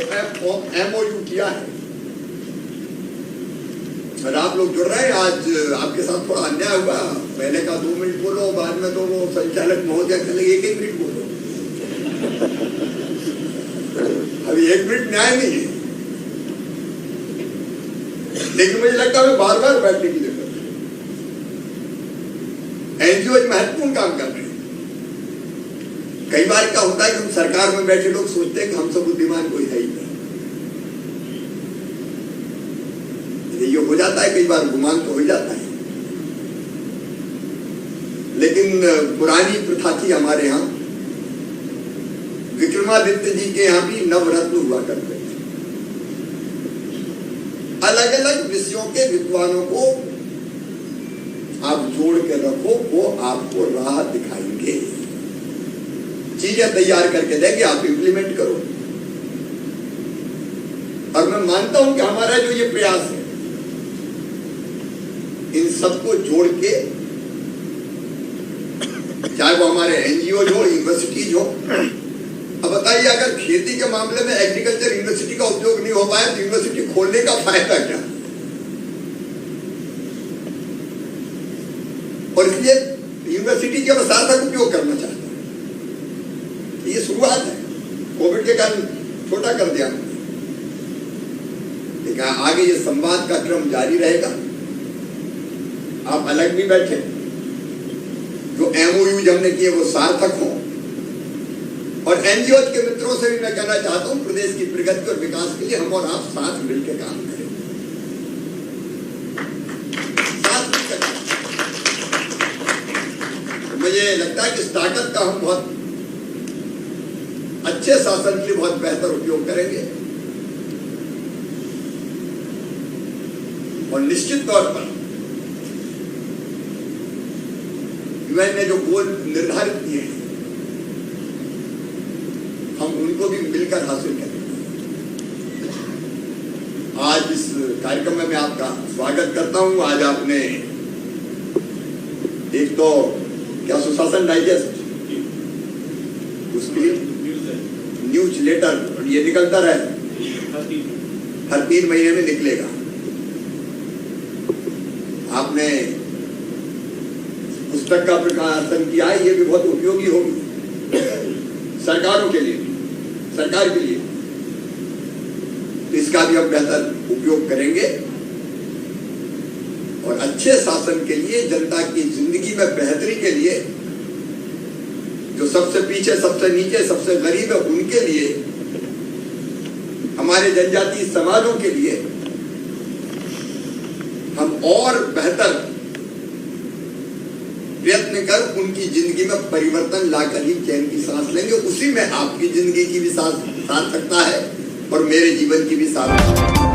MOU किया है, और आप लोग जुड़ रहे हैं, आज आपके साथ थोड़ा अन्याय हुआ। पहले का 2 मिनट बोलो, बाद में तो वो संचालक महोदय कहने लगे 1 मिनट बोलो। अभी 1 मिनट न्याय नहीं है, लेकिन मुझे लगता है बार बार बैठने की जरूरत है। एनजीओ महत्वपूर्ण काम कर रहे हैं। कई बार क्या होता है कि हम सरकार में बैठे लोग सोचते हैं कि हम सब बुद्धिमान कोई है ही नहीं। ये हो जाता है, कई बार गुमान तो हो जाता है। लेकिन पुरानी प्रथा थी हमारे यहाँ, विक्रमादित्य जी के यहाँ भी नवरत्न हुआ करते थे। अलग अलग विषयों के विद्वानों को आप जोड़ के रखो, वो आपको राह दिखाएंगे, चीजें तैयार करके देंगे, आप इंप्लीमेंट करो। और मैं मानता हूं कि हमारा जो ये प्रयास है, इन सबको जोड़ के, चाहे वो हमारे एनजीओ हो, यूनिवर्सिटीज हो। अब बताइए, अगर खेती के मामले में एग्रीकल्चर यूनिवर्सिटी का उपयोग नहीं हो पाया तो यूनिवर्सिटी खोलने का फायदा क्या? और इसलिए यूनिवर्सिटी यूनिवर्सिटी का सार्थक उपयोग करना चाहता हूं। ये शुरुआत है, कोविड के कारण छोटा कर दिया, लेकिन आगे ये संवाद का क्रम जारी रहेगा। आप अलग भी बैठे, जो एमओयू हमने किए वो सार्थक हो, और एनजीओ के मित्रों से भी मैं कहना चाहता हूं, प्रदेश की प्रगति और विकास के लिए हम और आप साथ मिलकर काम करें, साथ मिलकर। मुझे लगता है कि स्टार्टअप का हम बहुत अच्छे शासन के लिए बहुत बेहतर उपयोग करेंगे, और निश्चित तौर पर यूएन ने जो गोल निर्धारित किए हैं हम उनको भी मिलकर हासिल करेंगे। आज इस कार्यक्रम में मैं आपका स्वागत करता हूं। आज आपने एक तो क्या सुशासन डाइजेस्ट, उसके न्यूज लेटर ये निकलता रहे, हर 3 महीने में निकलेगा। आपने पुस्तक का प्रकाशन किया है, ये भी बहुत उपयोगी होगी सरकारों के लिए, सरकार के लिए, तो इसका भी हम बेहतर उपयोग करेंगे, और अच्छे शासन के लिए, जनता की जिंदगी में बेहतरी के लिए, जो सबसे पीछे, सबसे नीचे, सबसे गरीब है उनके लिए, हमारे जनजातीय समाजों के लिए हम और बेहतर प्रयत्न कर उनकी जिंदगी में परिवर्तन लाकर ही चैन की सांस लेंगे। उसी में आपकी जिंदगी की भी सार्थकता है और मेरे जीवन की भी सार्थकता है।